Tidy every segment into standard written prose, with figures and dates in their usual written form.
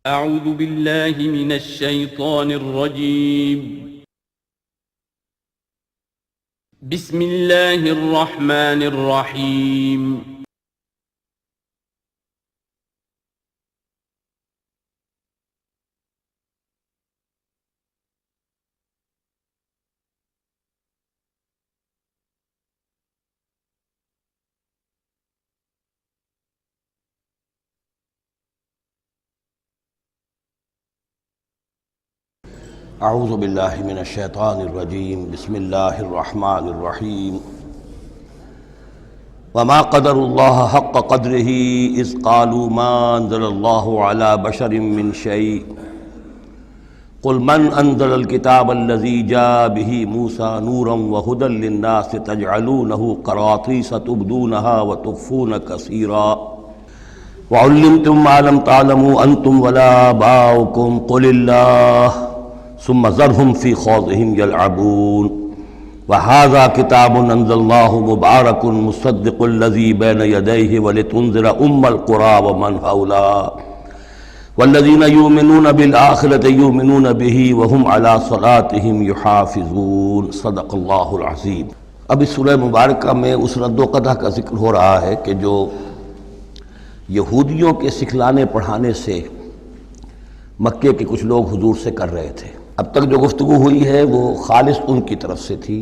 أعوذ بالله من الشيطان الرجيم. بسم الله الرحمن الرحيم. اعوذ باللہ من الشیطان الرجیم بسم اللہ الرحمن الرحیم وما قدر اللہ حق قدرہ اذ قالوا ما انزل اللہ علی بشر من شیء قل من انزل الکتاب الذی جاء به موسیٰ نورا وہدی للناس تجعلونہ قراطیس تبدونها وتخفون کثیرا وعلمتم ما لم تعلموا انتم ولا آباؤکم قل اللہ ثم ذرهم في خوضهم يلعبون وهذا كتاب أنزلناه مبارك مصدق الذي بين يديه ولتنذر القرى ومن حولها والذين يؤمنون بالآخرة يؤمنون به وهم على صلاتهم يحافظون صدق اللہ العظیم۔ اب اس سورہ مبارکہ میں اس رد و قدح کا ذکر ہو رہا ہے کہ جو یہودیوں کے سکھلانے پڑھانے سے مکے کے کچھ لوگ حضور سے کر رہے تھے۔ اب تک جو گفتگو ہوئی ہے وہ خالص ان کی طرف سے تھی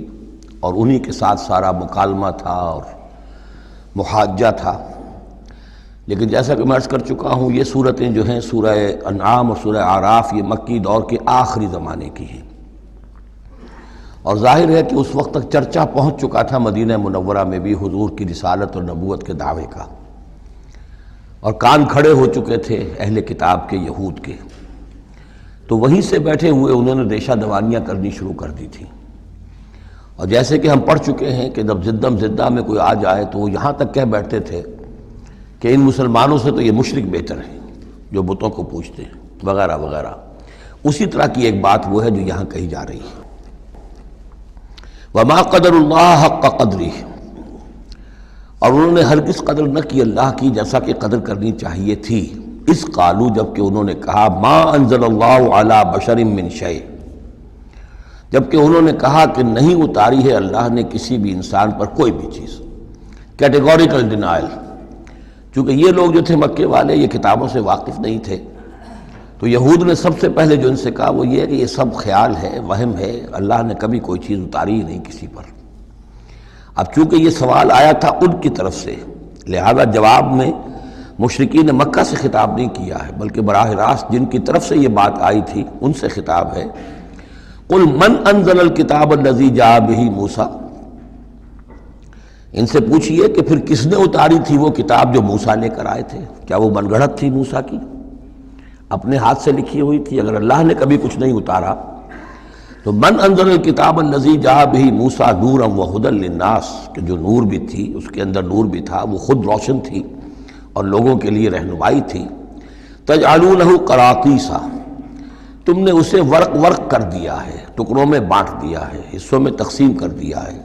اور انہی کے ساتھ سارا مکالمہ تھا اور محاجہ تھا، لیکن جیسا کہ میں عرض کر چکا ہوں یہ صورتیں جو ہیں سورہ انعام اور سورہ اعراف یہ مکی دور کے آخری زمانے کی ہیں، اور ظاہر ہے کہ اس وقت تک چرچا پہنچ چکا تھا مدینہ منورہ میں بھی حضور کی رسالت اور نبوت کے دعوے کا، اور کان کھڑے ہو چکے تھے اہل کتاب کے یہود کے، تو وہیں سے بیٹھے ہوئے انہوں نے ریشہ دوانیاں کرنی شروع کر دی تھیں۔ اور جیسے کہ ہم پڑھ چکے ہیں کہ جب زدہ میں کوئی آ جائے تو وہ یہاں تک کہہ بیٹھتے تھے کہ ان مسلمانوں سے تو یہ مشرک بہتر ہیں جو بتوں کو پوجتے ہیں وغیرہ وغیرہ۔ اسی طرح کی ایک بات وہ ہے جو یہاں کہی جا رہی ہے، وما قدر اللہ حق قدرہ، اور انہوں نے ہرگز قدر نہ کی اللہ کی جیسا کہ قدر کرنی چاہیے تھی۔ اس قالو، جبکہ انہوں نے کہا ما انزل اللہ علی بشر من شیء، جبکہ انہوں نے کہا کہ نہیں اتاری ہے اللہ نے کسی بھی انسان پر کوئی بھی چیز، کیٹیگوریکل ڈینائل۔ چونکہ یہ لوگ جو تھے مکے والے یہ کتابوں سے واقف نہیں تھے، تو یہود نے سب سے پہلے جو ان سے کہا وہ یہ ہے کہ یہ سب خیال ہے، وہم ہے، اللہ نے کبھی کوئی چیز اتاری ہی نہیں کسی پر۔ اب چونکہ یہ سوال آیا تھا ان کی طرف سے، لہذا جواب میں مشرکین مکہ سے خطاب نہیں کیا ہے، بلکہ براہ راست جن کی طرف سے یہ بات آئی تھی ان سے خطاب ہے۔ قل من انزل الکتاب الذی جاء به موسیٰ، ان سے پوچھئے کہ پھر کس نے اتاری تھی وہ کتاب جو موسیٰ لے کر آئے تھے؟ کیا وہ من گھڑت تھی موسیٰ کی؟ اپنے ہاتھ سے لکھی ہوئی تھی؟ اگر اللہ نے کبھی کچھ نہیں اتارا تو من انزل الکتاب الذی جاء به موسیٰ نورا وہدی للناس، کہ جو نور بھی تھی اس کے اندر نور بھی تھا، وہ خود روشن تھی اور لوگوں کے لیے رہنمائی تھی۔ تجعلونہ قراطیسا، تم نے اسے ورق ورق کر دیا ہے، ٹکڑوں میں بانٹ دیا ہے، حصوں میں تقسیم کر دیا ہے۔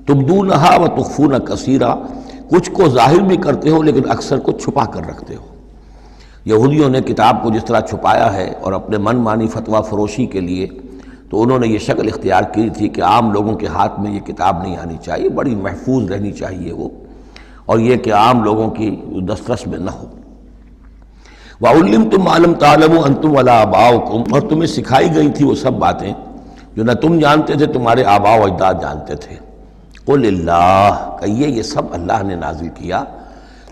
تبدونہا وتخفون کثیرا، کچھ کو ظاہر بھی کرتے ہو لیکن اکثر کو چھپا کر رکھتے ہو۔ یہودیوں نے کتاب کو جس طرح چھپایا ہے اور اپنے من مانی فتویٰ فروشی کے لیے تو انہوں نے یہ شکل اختیار کی تھی کہ عام لوگوں کے ہاتھ میں یہ کتاب نہیں آنی چاہیے، بڑی محفوظ رہنی چاہیے وہ، اور یہ کہ عام لوگوں کی دسترس میں نہ ہو۔ وَعُلِّمْتُمْ مَا لَمْ تَعْلَمُوا أَنْتُمْ وَلَا آبَاؤُكُمْ، اور تمہیں سکھائی گئی تھی وہ سب باتیں جو نہ تم جانتے تھے تمہارے آباء و اجداد جانتے تھے۔ قُلِ اللَّهُ، کہیے یہ سب اللہ نے نازل کیا،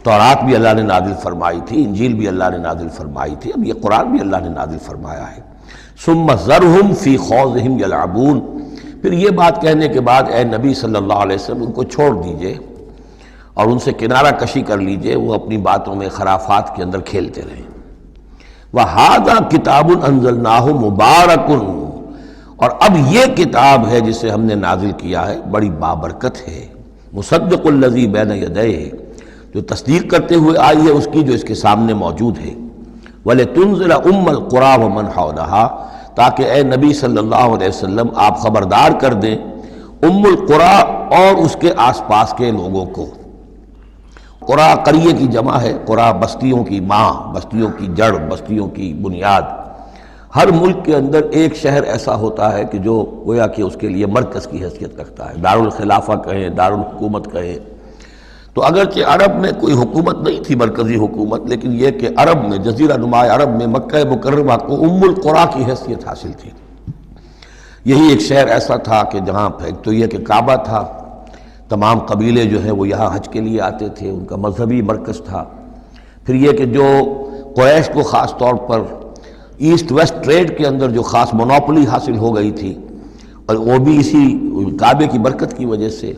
تورات بھی اللہ نے نازل فرمائی تھی، انجیل بھی اللہ نے نازل فرمائی تھی، اب یہ قرآن بھی اللہ نے نازل فرمایا ہے۔ ثُمَّ ذَرْهُمْ فِي خَوْضِهِمْ يَلْعَبُونَ، پھر یہ بات کہنے کے بعد اے نبی صلی اللہ علیہ وسلم ان کو چھوڑ دیجئے اور ان سے کنارہ کشی کر لیجئے، وہ اپنی باتوں میں خرافات کے اندر کھیلتے رہیں۔ وَهَذَا كِتَابٌ أَنزَلْنَاهُ مُبَارَكٌ، اور اب یہ کتاب ہے جسے ہم نے نازل کیا ہے بڑی بابرکت ہے، مصدق الذی بین یدیہ، جو تصدیق کرتے ہوئے آئی ہے اس کی جو اس کے سامنے موجود ہے۔ وَلِتُنذِرَ القرى ومن حولها، تاکہ اے نبی صلی اللہ علیہ وسلم آپ خبردار کر دیں القرى اور اس کے آس پاس کے لوگوں کو۔ قرا قریے کی جمع ہے، قرا بستیوں کی ماں، بستیوں کی جڑ، بستیوں کی بنیاد۔ ہر ملک کے اندر ایک شہر ایسا ہوتا ہے کہ جو گویا کہ اس کے لیے مرکز کی حیثیت رکھتا ہے، دارالخلافہ کہیں، دارالحکومت کہیں۔ تو اگرچہ عرب میں کوئی حکومت نہیں تھی، مرکزی حکومت، لیکن یہ کہ عرب میں، جزیرہ نما عرب میں مکہ مکرمہ کو ام القریٰ کی حیثیت حاصل تھی۔ یہی ایک شہر ایسا تھا کہ جہاں ایک تو یہ کہ کعبہ تھا، تمام قبیلے جو ہیں وہ یہاں حج کے لیے آتے تھے، ان کا مذہبی مرکز تھا۔ پھر یہ کہ جو قریش کو خاص طور پر ایسٹ ویسٹ ٹریڈ کے اندر جو خاص مونوپولی حاصل ہو گئی تھی، اور وہ بھی اسی کعبے کی برکت کی وجہ سے،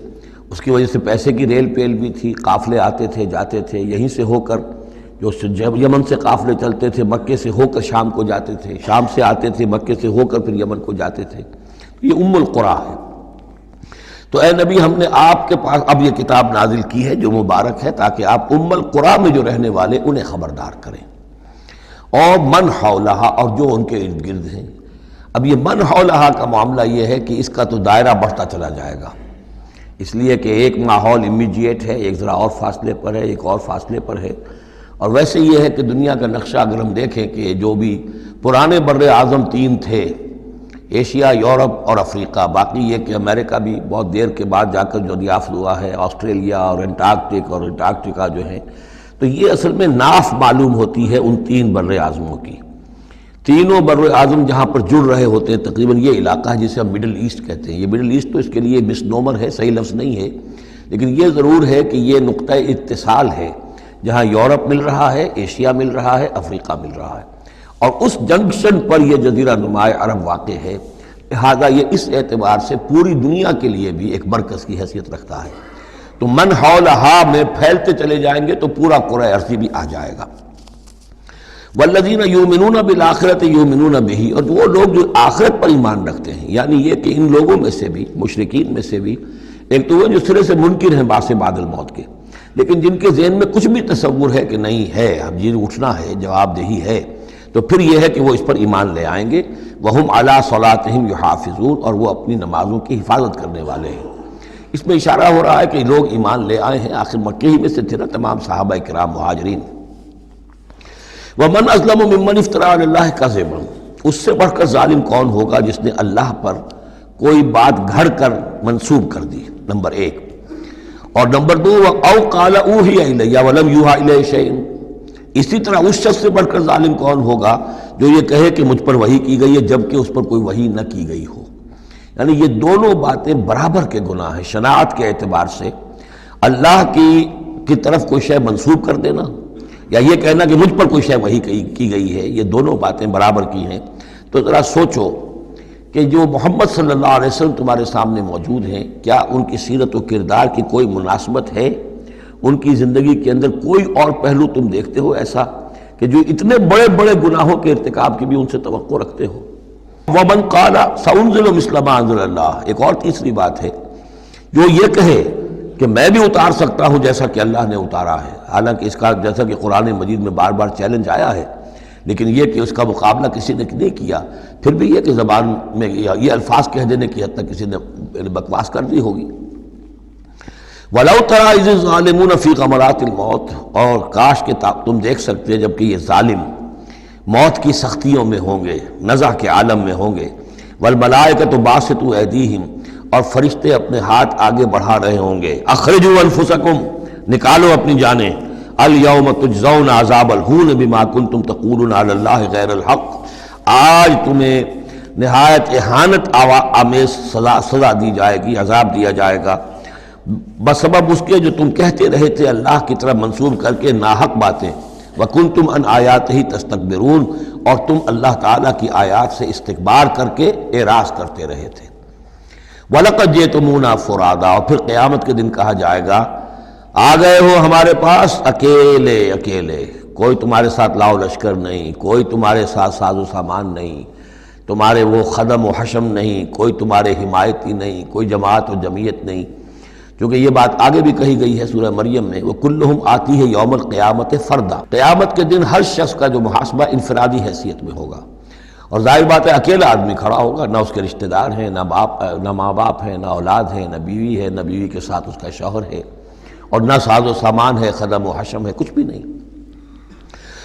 اس کی وجہ سے پیسے کی ریل پیل بھی تھی، قافلے آتے تھے جاتے تھے، یہیں سے ہو کر جو یمن سے قافلے چلتے تھے، مکے سے ہو کر شام کو جاتے تھے، شام سے آتے تھے مکے سے ہو کر پھر یمن کو جاتے تھے۔ یہ ام القریٰ ہے۔ تو اے نبی، ہم نے آپ کے پاس اب یہ کتاب نازل کی ہے جو مبارک ہے، تاکہ آپ ام القریٰ میں جو رہنے والے انہیں خبردار کریں، اور من حولہا، اور جو ان کے ارد گرد ہیں۔ اب یہ من حولہا کا معاملہ یہ ہے کہ اس کا تو دائرہ بڑھتا چلا جائے گا، اس لیے کہ ایک ماحول امیجیٹ ہے، ایک ذرا اور فاصلے پر ہے، ایک اور فاصلے پر ہے۔ اور ویسے یہ ہے کہ دنیا کا نقشہ اگر ہم دیکھیں کہ جو بھی پرانے بر اعظم تین تھے، ایشیا، یورپ اور افریقہ، باقی یہ کہ امریکہ بھی بہت دیر کے بعد جا کر جو دریافت ہوا ہے، آسٹریلیا اور انٹارکٹیکا جو ہیں، تو یہ اصل میں ناف معلوم ہوتی ہے ان تین بر اعظموں کی۔ تینوں بر اعظم جہاں پر جڑ رہے ہوتے ہیں، تقریباً یہ علاقہ ہے جسے ہم مڈل ایسٹ کہتے ہیں۔ یہ مڈل ایسٹ تو اس کے لیے مس نومر ہے، صحیح لفظ نہیں ہے، لیکن یہ ضرور ہے کہ یہ نقطہ اتصال ہے جہاں یورپ مل رہا ہے، ایشیا مل رہا ہے، افریقہ مل رہا ہے، اور اس جنکشن پر یہ جزیرہ نما عرب واقع ہے۔ لہذا یہ اس اعتبار سے پوری دنیا کے لیے بھی ایک مرکز کی حیثیت رکھتا ہے۔ تو من حولہا میں پھیلتے چلے جائیں گے تو پورا قرۂ ارضی بھی آ جائے گا۔ والذین یؤمنون بالآخرۃ یؤمنون بہ، اور وہ لوگ جو آخرت پر ایمان رکھتے ہیں، یعنی یہ کہ ان لوگوں میں سے بھی، مشرکین میں سے بھی، ایک تو وہ جو سرے سے منکر ہیں بعث بعد الموت کے، لیکن جن کے ذہن میں کچھ بھی تصور ہے کہ نہیں ہے، اب جی اٹھنا ہے، جواب دہی ہے، تو پھر یہ ہے کہ وہ اس پر ایمان لے آئیں گے۔ وَهُمْ عَلَىٰ صَلَاتِهِمْ يُحَافِظُونَ، اور وہ اپنی نمازوں کی حفاظت کرنے والے ہیں۔ اس میں اشارہ ہو رہا ہے کہ لوگ ایمان لے آئے ہیں، آخر مکے ہی میں سے تھے نا تمام صحابہ کرام مہاجرین۔ وَمَنْ أَظْلَمُ مِمَّنِ افْتَرَىٰ عَلَى اللَّهِ كَذِبًا، اس سے بڑھ کر ظالم کون ہوگا جس نے اللہ پر کوئی بات گھڑ کر منسوب کر دی، نمبر ایک۔ اور نمبر دو، أَوْ قَالَ أُوحِيَ إِلَيَّ وَلَمْ يُوحَىٰ إِلَيْهِ شَيْءٌ، اسی طرح اس شخص سے بڑھ کر ظالم کون ہوگا جو یہ کہے کہ مجھ پر وحی کی گئی ہے جبکہ اس پر کوئی وحی نہ کی گئی ہو۔ یعنی یہ دونوں باتیں برابر کے گناہ ہیں شناعت کے اعتبار سے، اللہ کی طرف کوئی شے منسوب کر دینا یا یہ کہنا کہ مجھ پر کوئی شے وحی کی گئی ہے، یہ دونوں باتیں برابر کی ہیں۔ تو ذرا سوچو کہ جو محمد صلی اللہ علیہ وسلم تمہارے سامنے موجود ہیں، کیا ان کی سیرت و کردار کی کوئی مناسبت ہے؟ ان کی زندگی کے اندر کوئی اور پہلو تم دیکھتے ہو ایسا کہ جو اتنے بڑے بڑے گناہوں کے ارتکاب کی بھی ان سے توقع رکھتے ہو؟ وَمَنْ قَالَ سَأُنزِلُ مِثْلَ مَا أَنزَلَ اللَّهُ، ایک اور تیسری بات ہے، جو یہ کہے کہ میں بھی اتار سکتا ہوں جیسا کہ اللہ نے اتارا ہے، حالانکہ اس کا جیسا کہ قرآن مجید میں بار بار چیلنج آیا ہے، لیکن یہ کہ اس کا مقابلہ کسی نے نہیں کیا، پھر بھی یہ کہ زبان میں یہ الفاظ کہہ دینے کی حد تک کسی نے بکواس کر دی ہوگی۔ وَلَوْ تَرَىٰ إِذِ الظَّالِمُونَ فِي غَمَرَاتِ الْمَوْتِ، اور کاش کہ تم دیکھ سکتے جبکہ یہ ظالم موت کی سختیوں میں ہوں گے، نزع کے عالم میں ہوں گے، وَالْمَلَائِكَةُ بَاسِطُو أَيْدِيهِمْ، اور فرشتے اپنے ہاتھ آگے بڑھا رہے ہوں گے، اخرجوا انفسکم، نکالو اپنی جانیں، الیوم تجزون عذاب الہون بما کنتم تقولون علی اللہ غیر الحق، آج تمہیں نہایت اہانت آمیز سزا دی جائے گی، عذاب دیا جائے گا بسبب اس کے جو تم کہتے رہے تھے اللہ کی طرف منسوب کر کے ناحق باتیں، وَكُنْتُمْ عَنْ آيَاتِهِ تَسْتَكْبِرُونَ، اور تم اللہ تعالیٰ کی آیات سے استکبار کر کے اعراض کرتے رہے تھے۔ وَلَقَدْ جِئْتُمُونَا فُرَادًا، اور پھر قیامت کے دن کہا جائے گا آ گئے ہو ہمارے پاس اکیلے اکیلے، کوئی تمہارے ساتھ لاؤ لشکر نہیں، کوئی تمہارے ساتھ ساز و سامان نہیں، تمہارے وہ خدم و حشم نہیں، کوئی تمہارے حمایتی نہیں، کوئی جماعت و جمعیت نہیں، کیونکہ یہ بات آگے بھی کہی گئی ہے سورہ مریم میں، وَكُلُّهُمْ آتِيهِ يَوْمَ الْقِيَامَةِ فَرْدًا، قیامت کے دن ہر شخص کا جو محاسبہ انفرادی حیثیت میں ہوگا، اور ظاہر بات ہے اکیلا آدمی کھڑا ہوگا، نہ اس کے رشتہ دار ہیں، نہ ماں باپ ہیں، نہ اولاد ہیں، نہ بیوی ہے، نہ بیوی کے ساتھ اس کا شوہر ہے، اور نہ ساز و سامان ہے، خدم و حشم ہے، کچھ بھی نہیں۔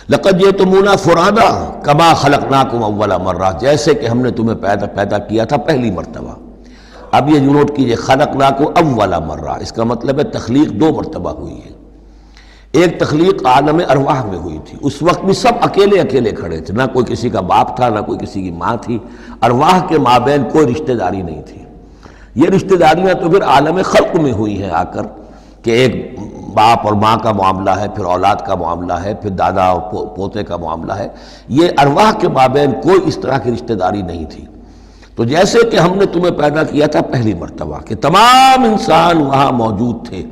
لقد جئتمونا فرادا کما خلقناکم اول مرہ، جیسے کہ ہم نے تمہیں پیدا کیا تھا پہلی مرتبہ۔ اب یہ نوٹ کیجئے، خلقناکم اول مرہ، اس کا مطلب ہے تخلیق دو مرتبہ ہوئی ہے۔ ایک تخلیق عالم ارواح میں ہوئی تھی، اس وقت بھی سب اکیلے اکیلے کھڑے تھے، نہ کوئی کسی کا باپ تھا، نہ کوئی کسی کی ماں تھی، ارواح کے مابین کوئی رشتہ داری نہیں تھی۔ یہ رشتہ داریاں تو پھر عالم خلق میں ہوئی ہیں آ کر، کہ ایک باپ اور ماں کا معاملہ ہے، پھر اولاد کا معاملہ ہے، پھر دادا اور پوتے کا معاملہ ہے۔ یہ ارواح کے مابین کوئی اس طرح کی رشتہ داری نہیں تھی۔ تو جیسے کہ ہم نے تمہیں پیدا کیا تھا پہلی مرتبہ، کہ تمام انسان وہاں موجود تھے،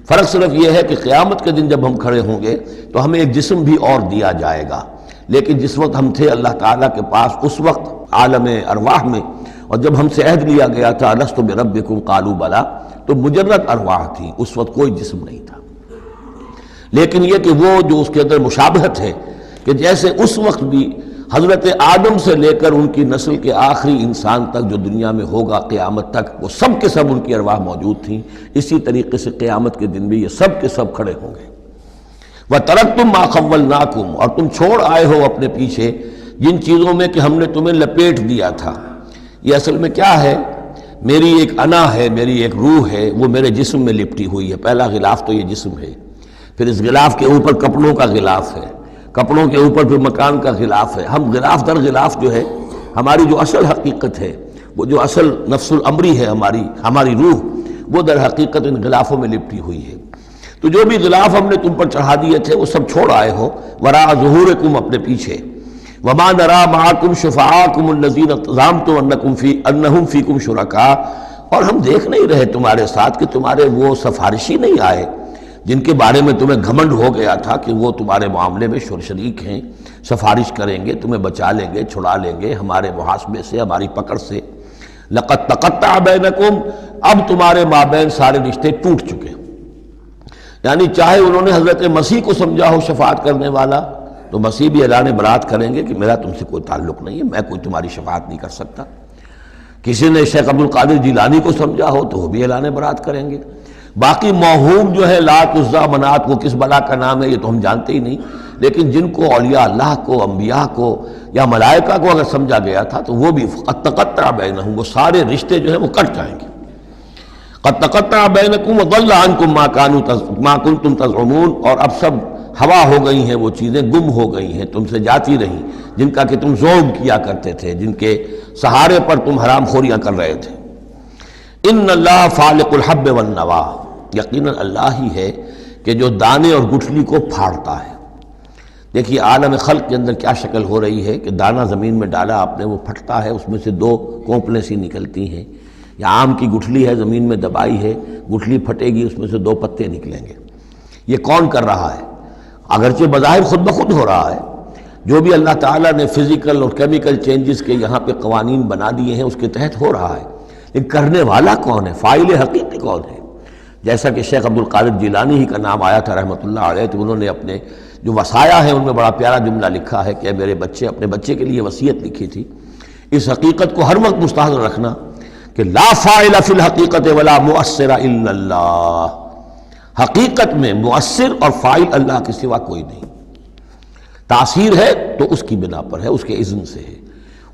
فرق صرف یہ ہے کہ قیامت کے دن جب ہم کھڑے ہوں گے تو ہمیں ایک جسم بھی اور دیا جائے گا، لیکن جس وقت ہم تھے اللہ تعالیٰ کے پاس اس وقت عالم ارواح میں، اور جب ہم سے عہد لیا گیا تھا الست بربکم قالوا بلی، تو مجرد ارواح تھی، اس وقت کوئی جسم نہیں تھا۔ لیکن یہ کہ وہ جو اس کے اندر مشابہت ہے کہ جیسے اس وقت بھی حضرت آدم سے لے کر ان کی نسل کے آخری انسان تک جو دنیا میں ہوگا قیامت تک، وہ سب کے سب ان کی ارواح موجود تھیں، اسی طریقے سے قیامت کے دن بھی یہ سب کے سب کھڑے ہوں گے۔ وَتَرَكْتُم مَّا خَوَّلْنَاكُمْ، اور تم چھوڑ آئے ہو اپنے پیچھے جن چیزوں میں کہ ہم نے تمہیں لپیٹ دیا تھا۔ یہ اصل میں کیا ہے؟ میری ایک انا ہے، میری ایک روح ہے، وہ میرے جسم میں لپٹی ہوئی ہے۔ پہلا غلاف تو یہ جسم ہے، پھر اس غلاف کے اوپر کپڑوں کا غلاف ہے، کپڑوں کے اوپر پھر مکان کا غلاف ہے۔ ہم غلاف در غلاف جو ہے، ہماری جو اصل حقیقت ہے، وہ جو اصل نفس الامری ہے ہماری روح، وہ در حقیقت ان غلافوں میں لپٹی ہوئی ہے۔ تو جو بھی غلاف ہم نے تم پر چڑھا دیے تھے وہ سب چھوڑ آئے ہو، وراء ظہورکم، اپنے پیچھے۔ وما نرى معكم شفعاءكم الذين زعمتم انهم فيكم شركاء، اور ہم دیکھ نہیں رہے تمہارے ساتھ کہ تمہارے وہ سفارشی نہیں آئے جن کے بارے میں تمہیں گھمنڈ ہو گیا تھا کہ وہ تمہارے معاملے میں شریک ہیں، سفارش کریں گے، تمہیں بچا لیں گے، چھڑا لیں گے ہمارے محاسبے سے، ہماری پکڑ سے۔ لقد تقطع بینکم، اب تمہارے مابین سارے رشتے ٹوٹ چکے۔ یعنی چاہے انہوں نے حضرت مسیح کو سمجھا ہو شفاعت کرنے والا، تو مسیح بھی اعلان برات کریں گے کہ میرا تم سے کوئی تعلق نہیں ہے، میں کوئی تمہاری شفاعت نہیں کر سکتا۔ کسی نے شیخ عبد القادر جیلانی کو سمجھا ہو تو وہ بھی اعلان برات کریں گے۔ باقی موہوم جو ہے لات عزا منات، وہ کس بلا کا نام ہے یہ تو ہم جانتے ہی نہیں، لیکن جن کو اولیاء اللہ کو، انبیاء کو یا ملائکہ کو اگر سمجھا گیا تھا تو وہ بھی قد تقطع بینہم، وہ سارے رشتے جو ہیں وہ کٹ جائیں گے۔ قد تقطع بینکم وضل عنکم ما کنتم تزعمون، اور اب سب ہوا ہو گئی ہیں، وہ چیزیں گم ہو گئی ہیں، تم سے جاتی رہیں جن کا کہ تم زوم کیا کرتے تھے، جن کے سہارے پر تم حرام خوریاں کر رہے تھے۔ ان اللہ فالق الحب والنوا، یقیناً اللہ ہی ہے کہ جو دانے اور گٹھلی کو پھاڑتا ہے۔ دیکھیے عالم خلق کے اندر کیا شکل ہو رہی ہے کہ دانہ زمین میں ڈالا آپ نے، وہ پھٹتا ہے، اس میں سے دو کونپلیں سی نکلتی ہیں، یا آم کی گٹھلی ہے زمین میں دبائی ہے، گٹھلی پھٹے گی، اس میں سے دو پتے نکلیں گے۔ یہ کون کر رہا ہے؟ اگرچہ بظاہر خود بخود ہو رہا ہے، جو بھی اللہ تعالیٰ نے فزیکل اور کیمیکل چینجز کے یہاں پہ قوانین بنا دیے ہیں اس کے تحت ہو رہا ہے، لیکن کرنے والا کون ہے؟ فاعل حقیقی کون ہے؟ جیسا کہ شیخ عبد القادر جیلانی ہی کا نام آیا تھا رحمۃ اللہ علیہ، تو انہوں نے اپنے جو وصایا ہیں ان میں بڑا پیارا جملہ لکھا ہے کہ اے میرے بچے، اپنے بچے کے لیے وصیت لکھی تھی، اس حقیقت کو ہر وقت مستحضر رکھنا کہ لا فاعل فی الحقیقت ولا مؤثر الا اللہ، حقیقت میں مؤثر اور فاعل اللہ کے سوا کوئی نہیں۔ تاثیر ہے تو اس کی بنا پر ہے، اس کے اذن سے ہے۔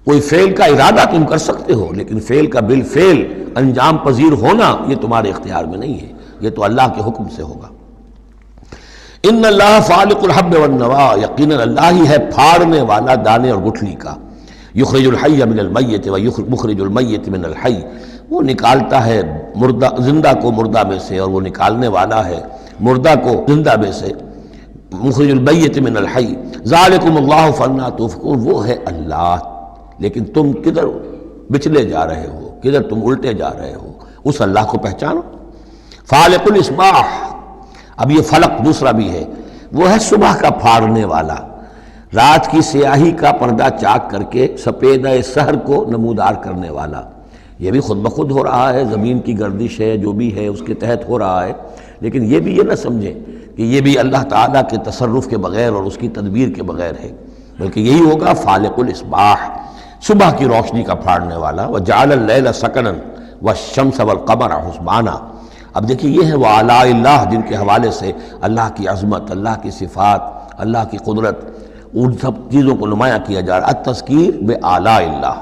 کوئی فعل کا ارادہ تم کر سکتے ہو، لیکن فعل کا بالفعل انجام پذیر ہونا یہ تمہارے اختیار میں نہیں ہے، یہ تو اللہ کے حکم سے ہوگا۔ ان اللہ فالق الحب والنوا، یقیناً اللہ ہی ہے پھاڑنے والا دانے اور گٹھلی کا۔ یخرج الحی من المیت ومخرج المیت من الحی، وہ نکالتا ہے زندہ کو مردہ میں سے، اور وہ نکالنے والا ہے مردہ کو زندہ میں سے۔ مخرج المیت من الحی ذالکم اللہ فانا توفقون، وہ ہے اللہ، لیکن تم کدھر بچلے جا رہے ہو، کدھر تم الٹے جا رہے ہو، اس اللہ کو پہچانو۔ فالق الاصباح، اب یہ فلق دوسرا بھی ہے، وہ ہے صبح کا پھاڑنے والا، رات کی سیاہی کا پردہ چاک کر کے سپیدہ سحر کو نمودار کرنے والا۔ یہ بھی خود بخود ہو رہا ہے، زمین کی گردش ہے جو بھی ہے اس کے تحت ہو رہا ہے، لیکن یہ بھی یہ نہ سمجھیں کہ یہ بھی اللہ تعالیٰ کے تصرف کے بغیر اور اس کی تدبیر کے بغیر ہے، بلکہ یہی ہوگا فالق الاصباح، صبح کی روشنی کا پھاڑنے والا۔ وجعل اللیل سکنا والشمس والقمر حسبانا، اب دیکھیے یہ ہے وہ آلاء اللہ جن کے حوالے سے اللہ کی عظمت، اللہ کی صفات، اللہ کی قدرت، ان سب چیزوں کو نمایاں کیا جا رہا ہے۔ التذکیر بآلاء اللہ۔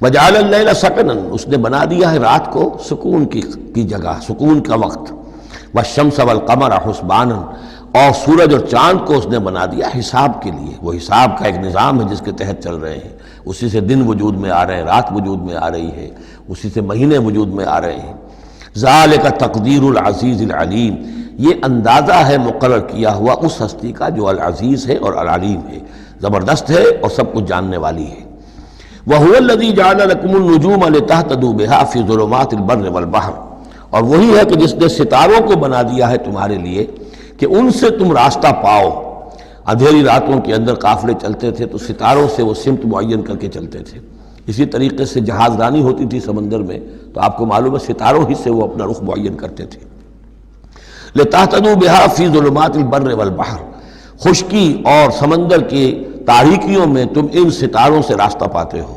وجعل اللیل سکنا، اس نے بنا دیا ہے رات کو سکون کی جگہ، سکون کا وقت۔ والشمس والقمر حسبانا، اور سورج اور چاند کو اس نے بنا دیا حساب کے لیے، وہ حساب کا ایک نظام ہے جس کے تحت چل رہے ہیں، اسی سے دن وجود میں آ رہے ہیں، رات وجود میں آ رہی ہے، اسی سے مہینے وجود میں آ رہے ہیں۔ ذالک تقدیر العزیز العلیم، یہ اندازہ ہے مقرر کیا ہوا اس ہستی کا جو العزیز ہے اور العلیم ہے، زبردست ہے اور سب کچھ جاننے والی ہے۔ وَهُوَ الَّذِي جَعَلَ لَكُمُ النُّجُومَ لِتَهْتَدُوا بِهَا فِي ظُلُمَاتِ الْبَرِّ وَالْبَحْرِ، اور وہی ہے کہ جس نے ستاروں کو بنا دیا ہے تمہارے لیے کہ ان سے تم راستہ پاؤ۔ اندھیری راتوں کے اندر قافلے چلتے تھے تو ستاروں سے وہ سمت معین کر کے چلتے تھے، اسی طریقے سے جہاز رانی ہوتی تھی سمندر میں تو آپ کو معلوم ہے ستاروں ہی سے وہ اپنا رخ معین کرتے تھے۔ لِتَهْتَدُوا بِهَا فِي ظُلُمَاتِ الْبَرِّ وَالْبَحْرِ، خشکی اور سمندر کی تاریکیوں میں تم ان ستاروں سے راستہ پاتے ہو۔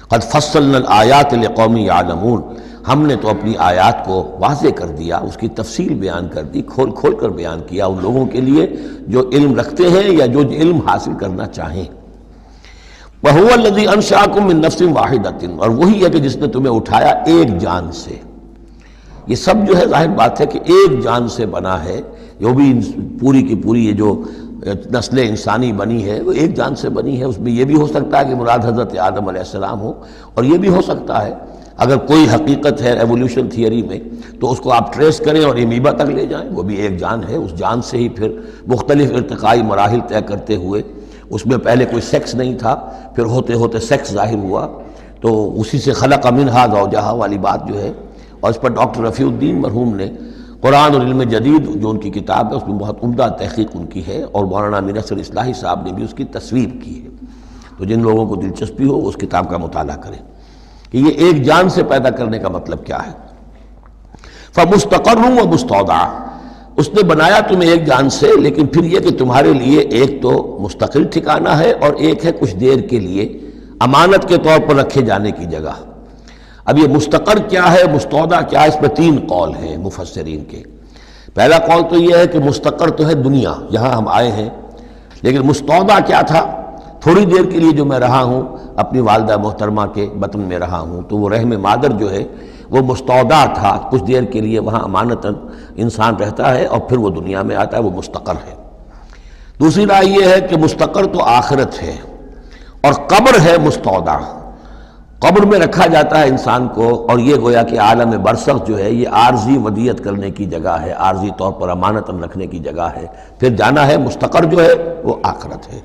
قد فصلنا الآیات لقوم یعلمون، ہم نے تو اپنی آیات کو واضح کر دیا، اس کی تفصیل بیان کر دی، کھول کھول کر بیان کیا ان لوگوں کے لیے جو علم رکھتے ہیں یا جو علم حاصل کرنا چاہیں۔ وَهُوَ الَّذِي أَنشَأَكُم مِّن نَّفْسٍ وَاحِدَةٍ، اور وہی ہے کہ جس نے تمہیں اٹھایا ایک جان سے۔ یہ سب جو ہے ظاہر بات ہے کہ ایک جان سے بنا ہے، جو بھی پوری کی پوری یہ جو نسل انسانی بنی ہے وہ ایک جان سے بنی ہے۔ اس میں یہ بھی ہو سکتا ہے کہ مراد حضرت آدم علیہ السلام ہو، اور یہ بھی ہو سکتا ہے اگر کوئی حقیقت ہے ایولیوشن تھیوری میں تو اس کو آپ ٹریس کریں اور امیبا تک لے جائیں، وہ بھی ایک جان ہے۔ اس جان سے ہی پھر مختلف ارتقائی مراحل طے کرتے ہوئے، اس میں پہلے کوئی سیکس نہیں تھا، پھر ہوتے ہوتے سیکس ظاہر ہوا، تو اسی سے خلق منہا زوجہا والی بات جو ہے، اور اس پر ڈاکٹر رفیع الدین مرحوم نے قرآن اور علم جدید جو ان کی کتاب ہے اس میں بہت عمدہ تحقیق ان کی ہے، اور مولانا امین اصغر اصلاحی صاحب نے بھی اس کی تصویر کی ہے۔ تو جن لوگوں کو دلچسپی ہو اس کتاب کا مطالعہ کریں کہ یہ ایک جان سے پیدا کرنے کا مطلب کیا ہے۔ فَمُسْتَقَرٌّ وَمُسْتَوْدَعٌ، اس نے بنایا تمہیں ایک جان سے، لیکن پھر یہ کہ تمہارے لیے ایک تو مستقل ٹھکانہ ہے اور ایک ہے کچھ دیر کے لیے امانت کے طور پر رکھے جانے کی جگہ۔ اب یہ مستقر کیا ہے، مستودع کیا ہے، اس میں تین قول ہیں مفسرین کے۔ پہلا قول تو یہ ہے کہ مستقر تو ہے دنیا جہاں ہم آئے ہیں، لیکن مستودع کیا تھا، تھوڑی دیر کے لیے جو میں رہا ہوں اپنی والدہ محترمہ کے بطن میں رہا ہوں، تو وہ رحم مادر جو ہے وہ مستودع تھا، کچھ دیر کے لیے وہاں امانتاً انسان رہتا ہے اور پھر وہ دنیا میں آتا ہے، وہ مستقر ہے۔ دوسری رائے یہ ہے کہ مستقر تو آخرت ہے اور قبر ہے مستودع، قبر میں رکھا جاتا ہے انسان کو، اور یہ گویا کہ عالم برزخ جو ہے یہ عارضی ودیت کرنے کی جگہ ہے، عارضی طور پر امانتاً رکھنے کی جگہ ہے، پھر جانا ہے۔ مستقر جو ہے وہ آخرت ہے۔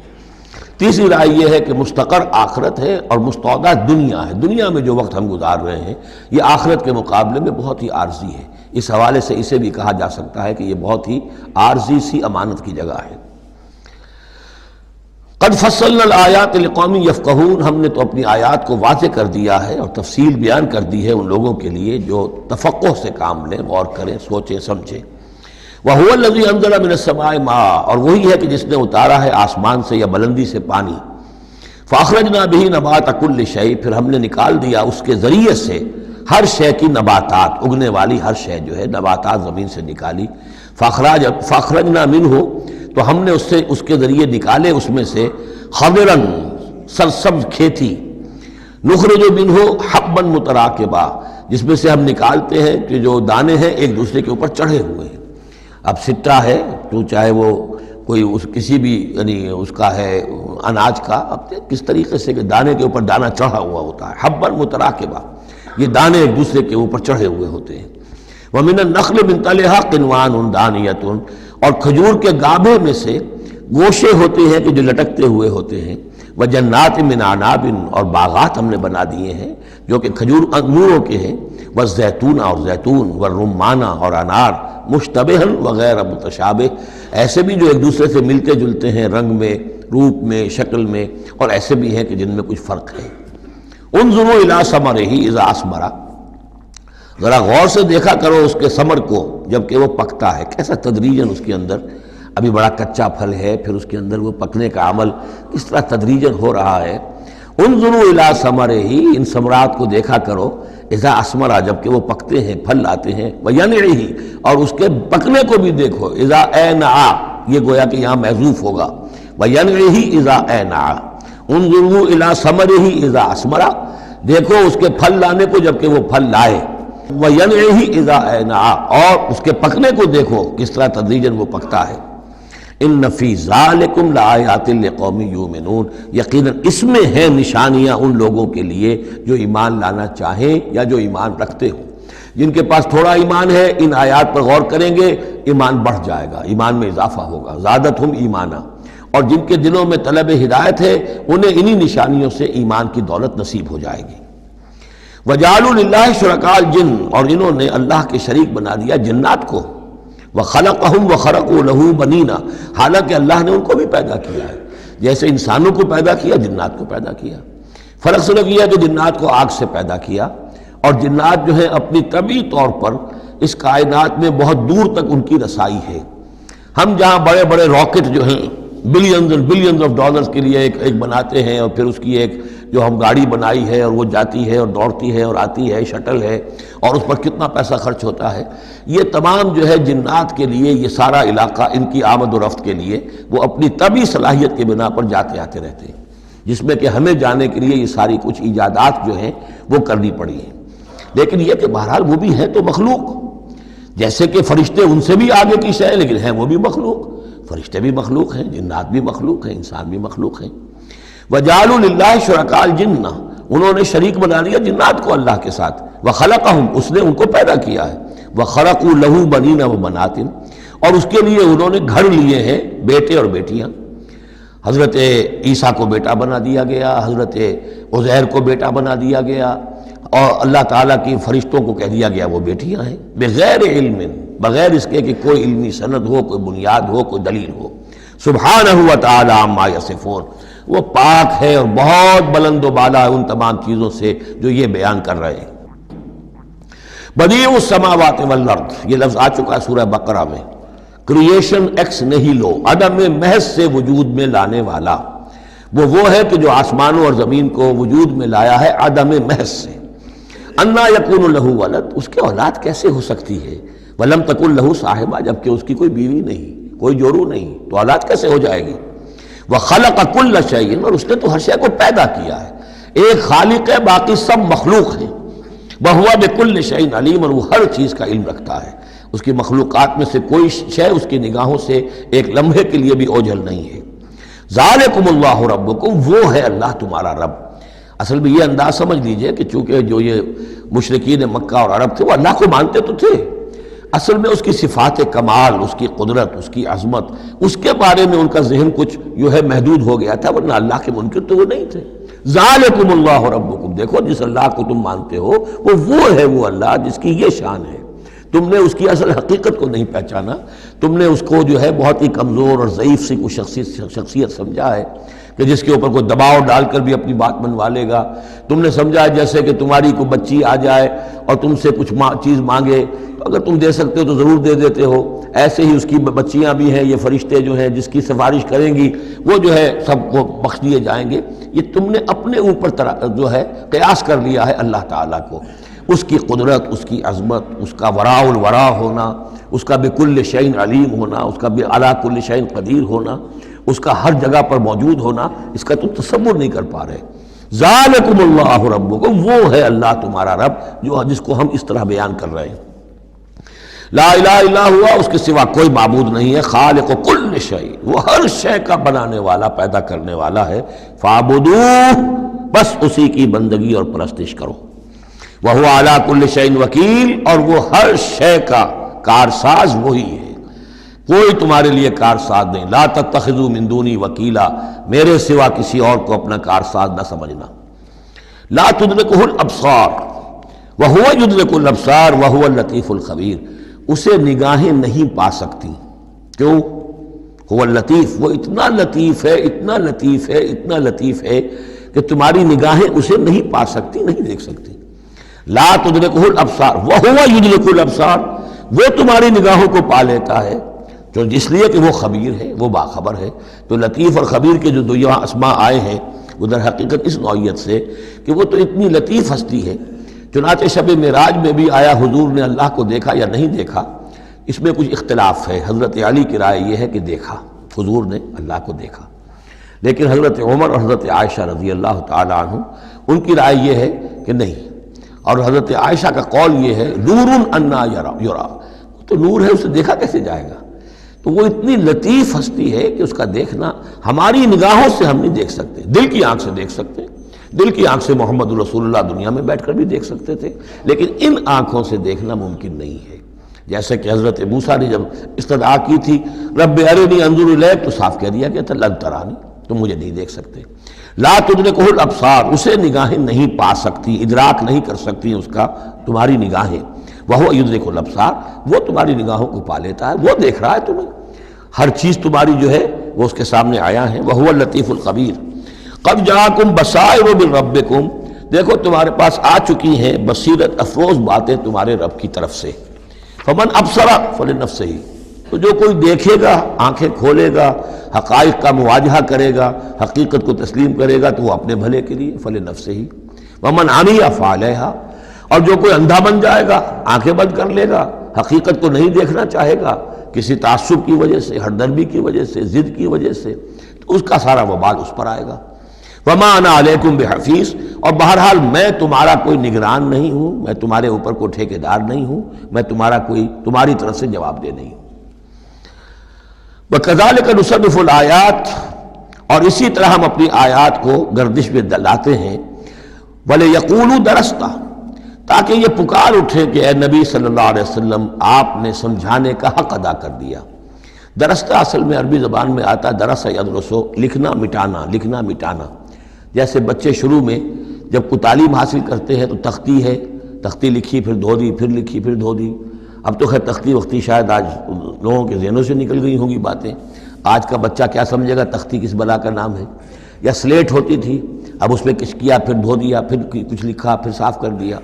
تیسری رائے یہ ہے کہ مستقر آخرت ہے اور مستودع دنیا ہے، دنیا میں جو وقت ہم گزار رہے ہیں یہ آخرت کے مقابلے میں بہت ہی عارضی ہے۔ اس حوالے سے اسے بھی کہا جا سکتا ہے کہ یہ بہت ہی عارضی سی امانت کی جگہ ہے۔ قد فصلنا الآیات لقوم یفقہون، ہم نے تو اپنی آیات کو واضح کر دیا ہے اور تفصیل بیان کر دی ہے ان لوگوں کے لیے جو تفقہ سے کام لیں، غور کریں، سوچیں، سمجھیں۔ وَهُوَ الَّذِي أَنزَلَ مِنَ السَّمَاءِ مَاءً، اور وہی ہے کہ جس نے اتارا ہے آسمان سے یا بلندی سے پانی۔ فَأَخْرَجْنَا بِهِ نَبَاتَ كُلِّ شَيْءٍ، پھر ہم نے نکال دیا اس کے ذریعے سے ہر شے کی نباتات، اگنے والی ہر شے جو ہے نباتات زمین سے نکالی۔ فَأَخْرَجْنَا مِنْهُ، تو ہم نے اس کے ذریعے نکالے اس میں سے خضراً، سرسبز کھیتی، نخرج منہ حبا متراکبا، جس میں سے ہم نکالتے ہیں کہ جو دانے ہیں ایک دوسرے کے اوپر چڑھے ہوئے ہیں۔ اب سٹا ہے تو چاہے وہ کوئی کسی بھی یعنی اس کا ہے اناج کا، اب کس طریقے سے کہ دانے کے اوپر دانہ چڑھا ہوا ہوتا ہے، حبا متراکبا، یہ دانے ایک دوسرے کے اوپر چڑھے ہوئے ہوتے ہیں۔ وَمِنَ النَّخْلِ مِنْ طَلْعِهَا قِنْوَانٌ دَانِيَةٌ، اور کھجور کے گابھے میں سے گوشے ہوتے ہیں کہ جو لٹکتے ہوئے ہوتے ہیں۔ وَجَنَّاتٍ مِّنْ أَعْنَابٍ، اور باغات ہم نے بنا دیے ہیں جو کہ کھجور انگوروں کے ہیں۔ وَالزَّيْتُونَ، اور زیتون، وَالرُّمَّانَ، اور انار، مُشْتَبِهًا وغیر متشابہ، ایسے بھی جو ایک دوسرے سے ملتے جلتے ہیں رنگ میں، روپ میں، شکل میں، اور ایسے بھی ہیں کہ جن میں کچھ فرق ہے۔ انظروا إِلَىٰ ثَمَرِهِ إِذَا أَثْمَرَ، ذرا غور سے دیکھا کرو اس کے ثمر کو جب کہ وہ پکتا ہے، کیسا تدریجاً اس کے اندر، ابھی بڑا کچا پھل ہے، پھر اس کے اندر وہ پکنے کا عمل کس طرح تدریجاً ہو رہا ہے۔ انظروا الی ثمرہ، ان ثمرات کو دیکھا کرو، اذا اثمرا، جب کہ وہ پکتے ہیں، پھل لاتے ہیں، وینعہ، اور اس کے پکنے کو بھی دیکھو، اذا اینعا، یہ گویا کہ یہاں محذوف ہوگا، وینعہ اذا اینعا، انظروا الی ثمرہ اذا اثمرا، دیکھو اس کے پھل لانے کو جب کہ وہ پھل لائے، وینعہ اذا اینعا، اور اس کے پکنے کو دیکھو کس طرح تدریجاً وہ پکتا ہے۔ ان فی ذالکم لآیات لقوم یؤمنون، یقیناً اس میں ہیں نشانیاں ان لوگوں کے لیے جو ایمان لانا چاہیں یا جو ایمان رکھتے ہوں۔ جن کے پاس تھوڑا ایمان ہے ان آیات پر غور کریں گے، ایمان بڑھ جائے گا، ایمان میں اضافہ ہوگا، زادتہم ایمانا، اور جن کے دلوں میں طلب ہدایت ہے انہیں انہی نشانیوں سے ایمان کی دولت نصیب ہو جائے گی۔ وجعلوا للہ شرکاء الجن، اور انہوں نے اللہ کے شریک بنا دیا جنات کو، وَخَلَقَهُمْ وَخَرَقُوا لَهُ بَنِينَ، حالانکہ اللہ نے ان کو بھی پیدا کیا ہے، جیسے انسانوں کو پیدا کیا جنات کو پیدا کیا۔ فرق صرف یہ ہے کہ جنات کو آگ سے پیدا کیا، اور جنات جو ہے اپنی طبعی طور پر اس کائنات میں بہت دور تک ان کی رسائی ہے۔ ہم جہاں بڑے بڑے راکٹ جو ہیں بلینز اور بلینز آف ڈالرز کے لیے ایک بناتے ہیں، اور پھر اس کی ایک جو ہم گاڑی بنائی ہے اور وہ جاتی ہے اور دوڑتی ہے اور آتی ہے، شٹل ہے، اور اس پر کتنا پیسہ خرچ ہوتا ہے، یہ تمام جو ہے جنات کے لیے، یہ سارا علاقہ ان کی آمد و رفت کے لیے وہ اپنی طبعی صلاحیت کے بنا پر جاتے آتے رہتے ہیں، جس میں کہ ہمیں جانے کے لیے یہ ساری کچھ ایجادات جو ہیں وہ کرنی پڑی ہیں۔ لیکن یہ کہ بہرحال وہ بھی ہیں تو مخلوق، جیسے کہ فرشتے ان سے بھی آگے کی شے، لیکن ہیں وہ بھی مخلوق، فرشتے بھی مخلوق ہیں، جنات بھی مخلوق ہیں، انسان بھی مخلوق ہیں۔ وَجَعَلُوا لِلَّهِ شُرَكَاءَ الْجِنَّ، انہوں نے شریک بنا لیا جنات کو اللہ کے ساتھ، وَخَلَقَهُمْ، اس نے ان کو پیدا کیا ہے، وَخَرَقُوا لَهُ بَنِينَ وَبَنَاتٍ، اور اس کے لیے انہوں نے گھر لیے ہیں بیٹے اور بیٹیاں۔ حضرت عیسیٰ کو بیٹا بنا دیا گیا، حضرت عزیر کو بیٹا بنا دیا گیا، اور اللہ تعالیٰ کی فرشتوں کو کہہ دیا گیا وہ بیٹیاں ہیں، بغیر علم، بغیر اس کے کہ کوئی علمی سند ہو، کوئی بنیاد ہو، کوئی دلیل ہو۔ سبحانہ و تعالی عما یصفون، وہ پاک ہے اور بہت بلند و بالا ہے ان تمام چیزوں سے جو یہ بیان کر رہے ہیں۔ بدیع السماوات والارض، یہ لفظ آ چکا ہے سورہ بقرہ میں، کریشن ایکس نیہیلو، عدم محض سے وجود میں لانے والا، وہ ہے کہ جو آسمانوں اور زمین کو وجود میں لایا ہے عدم محض سے۔ انا یکون لہ ولد، اس کے اولاد کیسے ہو سکتی ہے، ولم تکن لہ صاحبہ، جبکہ اس کی کوئی بیوی نہیں، کوئی جورو نہیں، تو اولاد کیسے ہو جائے گی۔ وخلق کل شیء، اور اس نے تو ہر شے کو پیدا کیا ہے، ایک خالق ہے باقی سب مخلوق ہیں، وہو بکل شیء علیم، اور وہ ہر چیز کا علم رکھتا ہے، اس کی مخلوقات میں سے کوئی شے اس کی نگاہوں سے ایک لمحے کے لیے بھی اوجھل نہیں ہے۔ ذالکم اللہ ربکم، وہ ہے اللہ تمہارا رب۔ اصل میں یہ انداز سمجھ لیجئے کہ چونکہ جو یہ مشرکین مکہ اور عرب تھے وہ اللہ کو مانتے تو تھے، اصل میں اس کی صفات کمال، اس کی قدرت، اس کی عظمت، اس کے بارے میں ان کا ذہن کچھ جو ہے محدود ہو گیا تھا، ورنہ اللہ کے منکر تو وہ نہیں تھے۔ ذالکم اللہ ربکم، دیکھو جس اللہ کو تم مانتے ہو وہ ہے وہ اللہ جس کی یہ شان ہے، تم نے اس کی اصل حقیقت کو نہیں پہچانا، تم نے اس کو جو ہے بہت ہی کمزور اور ضعیف سی کوئی شخصیت سمجھا ہے کہ جس کے اوپر کوئی دباؤ ڈال کر بھی اپنی بات منوا لے گا۔ تم نے سمجھا ہے جیسے کہ تمہاری کوئی بچی آ جائے اور تم سے کچھ چیز مانگے تو اگر تم دے سکتے ہو تو ضرور دے دیتے ہو، ایسے ہی اس کی بچیاں بھی ہیں، یہ فرشتے جو ہیں جس کی سفارش کریں گی وہ جو ہے سب کو بخش دیے جائیں گے۔ یہ تم نے اپنے اوپر جو ہے قیاس کر لیا ہے اللہ تعالیٰ کو، اس کی قدرت، اس کی عظمت، اس کا وراء الورا ہونا، اس کا بکل شیء علیم ہونا، اس کا علی کل شیء قدیر ہونا، اس کا ہر جگہ پر موجود ہونا، اس کا تم تصور نہیں کر پا رہے۔ ذالکم اللہ ربکم، وہ ہے اللہ تمہارا رب جس کو ہم اس طرح بیان کر رہے ہیں۔ لا الہ الا ہوا، اس کے سوا کوئی معبود نہیں ہے، خالق کل شیء، وہ ہر شے کا بنانے والا، پیدا کرنے والا ہے، فاعبدوہ، بس اسی کی بندگی اور پرستش کرو، وہو علی کل شیء وکیل، اور وہ ہر شے کا کارساز وہی ہے، کوئی تمہارے لیے کارساز نہیں۔ لا تتخذوا من دونی وکیلا، میرے سوا کسی اور کو اپنا کارساز نہ سمجھنا۔ لا تدرکہ الابصار وہو یدرک الابصار وہو اللطیف الخبیر، اسے نگاہیں نہیں پا سکتی، کیوں؟ هو اللطیف، وہ اتنا لطیف ہے، اتنا لطیف ہے، اتنا لطیف ہے کہ تمہاری نگاہیں اسے نہیں پا سکتی، نہیں دیکھ سکتی۔ لا تدرکہ الابصار وہو یدرک الابصار، وہ تمہاری نگاہوں کو پا لیتا ہے، جو اس لیے کہ وہ خبیر ہے، وہ باخبر ہے۔ تو لطیف اور خبیر کے جو دو یہاں اسماء آئے ہیں وہ در حقیقت اس نوعیت سے کہ وہ تو اتنی لطیف ہستی ہے. چنانچہ شب معراج میں بھی آیا حضور نے اللہ کو دیکھا یا نہیں دیکھا، اس میں کچھ اختلاف ہے. حضرت علی کی رائے یہ ہے کہ دیکھا، حضور نے اللہ کو دیکھا، لیکن حضرت عمر اور حضرت عائشہ رضی اللہ تعالی عنہ ان کی رائے یہ ہے کہ نہیں. اور حضرت عائشہ کا قول یہ ہے نور انا یرا، تو نور ہے، اسے دیکھا کیسے جائے گا؟ تو وہ اتنی لطیف ہستی ہے کہ اس کا دیکھنا ہماری نگاہوں سے ہم نہیں دیکھ سکتے. دل کی آنکھ سے دیکھ سکتے، دل کی آنکھ سے محمد رسول اللہ دنیا میں بیٹھ کر بھی دیکھ سکتے تھے، لیکن ان آنکھوں سے دیکھنا ممکن نہیں ہے. جیسے کہ حضرت موسیٰ نے جب استدعا کی تھی رب ارنی انظر الیک، تو صاف کہہ دیا کہ لن ترانی، تم مجھے نہیں دیکھ سکتے. لا تدرکہ الابصار، اسے نگاہیں نہیں پا سکتی، ادراک نہیں کر سکتی اس کا تمہاری نگاہیں. وہو یدرک الابصار، وہ تمہاری نگاہوں کو پا لیتا ہے، وہ دیکھ رہا ہے تمہیں، ہر چیز تمہاری جو ہے وہ اس کے سامنے آیا ہے. وہو اللطیف الخبیر. قد جاءکم بصائر من ربکم، دیکھو تمہارے پاس آ چکی ہیں بصیرت افروز باتیں تمہارے رب کی طرف سے. فمن ابصر فلنفسہ، تو جو کوئی دیکھے گا، آنکھیں کھولے گا، حقائق کا مواجہہ کرے گا، حقیقت کو تسلیم کرے گا، تو وہ اپنے بھلے کے لیے، فلنفسہ. ومن عمی فعلیہا، اور جو کوئی اندھا بن جائے گا، آنکھیں بند کر لے گا، حقیقت کو نہیں دیکھنا چاہے گا کسی تعصب کی وجہ سے، ہردرمی کی وجہ سے، ضد کی وجہ سے، تو اس کا سارا وبال اس پر آئے گا. وما انا علیکم بحفیظ، اور بہرحال میں تمہارا کوئی نگران نہیں ہوں، میں تمہارے اوپر کوئی ٹھیکیدار نہیں ہوں، میں تمہاری طرف سے جواب دہ نہیں ہوں. وَكَذَلِكَ نُصَرِّفُ الْآيَاتِ، اور اسی طرح ہم اپنی آیات کو گردش میں لاتے ہیں. وَلِيَقُولُوا دَرَسْتَ، تاکہ یہ پکار اٹھے کہ اے نبی صلی اللہ علیہ وسلم آپ نے سمجھانے کا حق ادا کر دیا. درستہ اصل میں عربی زبان میں آتا درس یدرسو، لکھنا مٹانا، لکھنا مٹانا. جیسے بچے شروع میں جب کوئی تعلیم حاصل کرتے ہیں تو تختی ہے، تختی لکھی پھر دھو دی، پھر لکھی پھر دھو دی. اب تو خیر تختی وقتی شاید آج لوگوں کے ذہنوں سے نکل گئی ہوں گی باتیں. آج کا بچہ کیا سمجھے گا تختی کس بلا کا نام ہے؟ یا سلیٹ ہوتی تھی، اب اس میں کچھ کیا، پھر دھو دیا، پھر کچھ لکھا، پھر صاف کر دیا.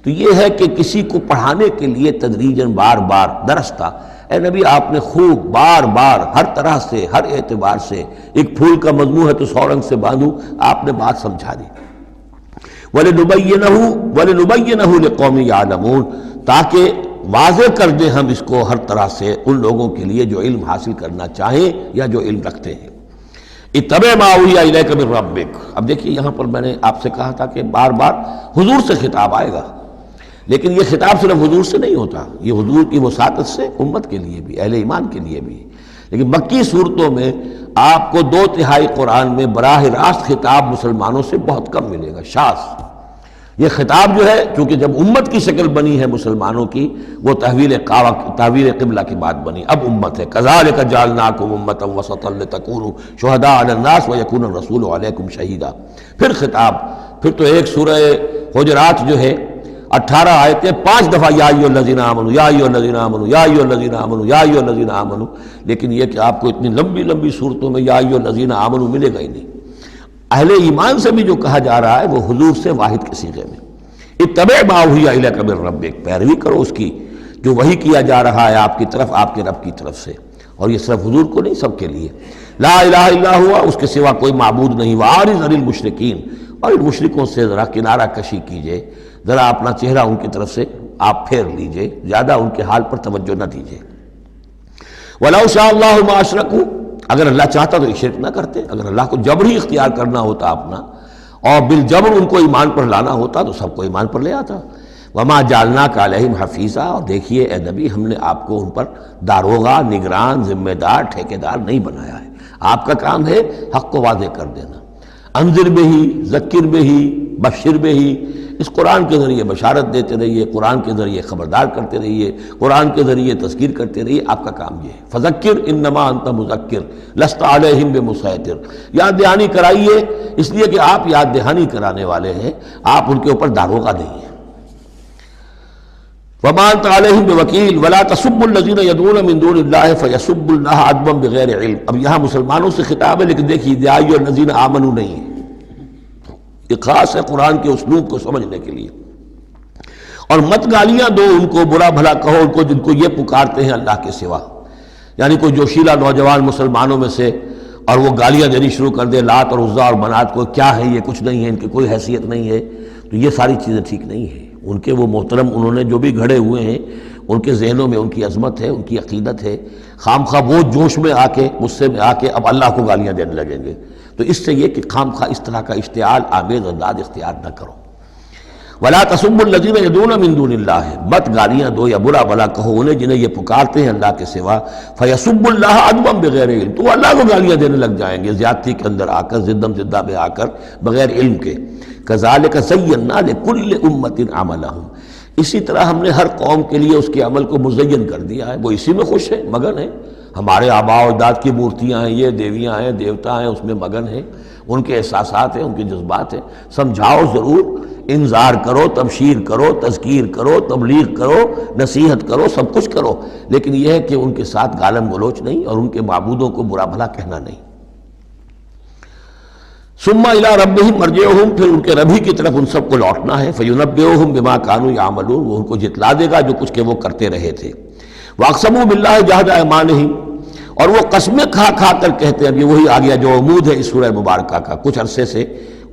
تو یہ ہے کہ کسی کو پڑھانے کے لیے تدریجاً بار بار درستہ، اے نبی آپ نے خوب بار بار ہر طرح سے، ہر اعتبار سے، ایک پھول کا مضمون ہے تو 100 رنگ سے باندھوں، آپ نے بات سمجھا دی. وَلِنُبَيِّنَهُ لِقَوْمٍ يَعْلَمُونَ، تاکہ واضح کر دیں ہم اس کو ہر طرح سے ان لوگوں کے لیے جو علم حاصل کرنا چاہیں یا جو علم رکھتے ہیں. اتبع ما اوحی الیک من ربک، اب دیکھیے یہاں پر میں نے آپ سے کہا تھا کہ بار بار حضور سے خطاب آئے گا، لیکن یہ خطاب صرف حضور سے نہیں ہوتا، یہ حضور کی وساطت سے امت کے لیے بھی، اہل ایمان کے لیے بھی. لیکن مکی صورتوں میں آپ کو 2/3 قرآن میں براہ راست خطاب مسلمانوں سے بہت کم ملے گا، شاذ. یہ خطاب جو ہے چونکہ جب امت کی شکل بنی ہے مسلمانوں کی، وہ تحویل قبلہ کی بات بنی، اب امت ہے. کذالک جعلناکم امۃ وسطا لتکونوا شہداء علی الناس ویکون الرسول علیکم شہیدا. پھر خطاب، پھر تو ایک سورہ حجرات جو ہے 18 آیتیں 5 دفعہ یا ایھا الذین آمنوا، یا ایھا الذین آمنوا، یا ایھا الذین آمنوا، یا ایھا الذین آمنوا. لیکن یہ کہ آپ کو اتنی لمبی لمبی صورتوں میں یا ایھا الذین آمنوا ملے گا ہی نہیں. اہل ایمان سے بھی جو کہا جا رہا ہے وہ حضور سے واحد کے صیغے میں. اتبع ما اوحی الیک من ربک، پیروی کرو اس کی جو وحی کیا جا رہا ہے آپ کی طرف، آپ کے رب کی طرف سے. اور یہ صرف حضور کو نہیں، سب کے لیے. لا الہ الا ہوا، اس کے سوا کوئی معبود نہیں. وَأَعْرِضْ عَنِ الْمُشْرِكِينَ، اور ان مشرکوں سے ذرا کنارہ کشی کیجئے، ذرا اپنا چہرہ ان کی طرف سے آپ پھیر لیجئے، زیادہ ان کے حال پر توجہ نہ دیجئے. وَلَوْ شَاءَ اللَّهُ مَا أَشْرَكُوا، اگر اللہ چاہتا تو شرک نہ کرتے. اگر اللہ کو جبر ہی اختیار کرنا ہوتا اپنا اور بالجبر ان کو ایمان پر لانا ہوتا تو سب کو ایمان پر لے آتا. وما جعلناک علیہم حفیظا، اور دیکھیے اے نبی ہم نے آپ کو ان پر داروغہ، نگران، ذمہ دار، ٹھیکیدار نہیں بنایا ہے. آپ کا کام ہے حق کو واضح کر دینا. انذر بہ، ذکر بہ، بشر بہ، اس قرآن کے ذریعے بشارت دیتے رہیے، قرآن کے ذریعے خبردار کرتے رہیے، قرآن کے ذریعے تذکیر کرتے رہیے. آپ کا کام یہ ہے. فذکر انما انت مذکر لست علیہم بمسیطر، یاد دہانی کرائیے، اس لیے کہ آپ یاد دہانی کرانے والے ہیں، آپ ان کے اوپر داروغہ نہیں ہیں. وما انت علیہم بوکیل ولا تسبوا الذین یدعون من دون اللہ فیسبوا اللہ عدوا بغیر علم. اب یہاں مسلمانوں سے خطاب ہے، لیکن دیکھیے یا ایھا الذین آمنوا نہیں ہے. یہ خاص ہے قرآن کے اسلوب کو سمجھنے کے لیے. اور مت گالیاں دو ان کو، برا بھلا کہو ان کو جن کو یہ پکارتے ہیں اللہ کے سوا. یعنی کوئی جوشیلا نوجوان مسلمانوں میں سے اور وہ گالیاں دینی شروع کر دے لات اور عزا اور منات کو، کیا ہے یہ، کچھ نہیں ہے، ان کی کوئی حیثیت نہیں ہے، تو یہ ساری چیزیں ٹھیک نہیں ہیں۔ ان کے وہ محترم انہوں نے جو بھی گھڑے ہوئے ہیں، ان کے ذہنوں میں ان کی عظمت ہے، ان کی عقیدت ہے، خام خواہ وہ جوش میں آ کے، غصے میں آ کے اب اللہ کو گالیاں دینے لگیں گے۔ تو اس سے یہ کہ خام خواہ اس طرح کا اشتعال آمیز انداز اختیار نہ کرو۔ وَلَا تَسُبُّوا الَّذِينَ يَدْعُونَ مِن دُونِ اللَّهِ، مت گالیاں دو یا برا بھلا کہو انہیں جنہیں یہ پکارتے ہیں اللہ کے سوا، فَيَسُبُّوا اللَّهَ عَدْوًا بِغَيْرِ علم، تو اللہ کو گالیاں دینے لگ جائیں گے زیادتی کے اندر آ کر، زدم زدہ میں آ کر، بغیر علم کے۔ كَذَلِكَ زَيَّنَّا لِكُلِّ أُمَّةٍ عَمَلَهُمْ، اسی طرح ہم نے ہر قوم کے لیے اس کے عمل کو مزین کر دیا ہے، وہ اسی میں خوش ہے، مگن ہے۔ ہمارے آباء و اجداد کی مورتیاں ہیں، یہ دیویاں ہیں، دیوتا ہیں، اس میں مگن ہیں، ان کے احساسات ہیں، ان کے جذبات ہیں۔ سمجھاؤ ضرور، انذار کرو، تبشیر کرو، تذکیر کرو، تبلیغ کرو، نصیحت کرو، سب کچھ کرو، لیکن یہ ہے کہ ان کے ساتھ گالم گلوچ نہیں اور ان کے معبودوں کو برا بھلا کہنا نہیں۔ ثم الی ربہم مرجعہم، پھر ان کے رب ہی کی طرف ان سب کو لوٹنا ہے، فینبئہم بما کانوا یعملون، وہ ان کو جتلا دے گا جو کچھ کہ وہ کرتے رہے تھے۔ واقسموا باللہ جہد ایمانہم، اور وہ قسمیں کھا کھا کر کہتے ہیں، اب یہ وہی آ گیا جو عمود ہے اس سورہ مبارکہ کا، کچھ عرصے سے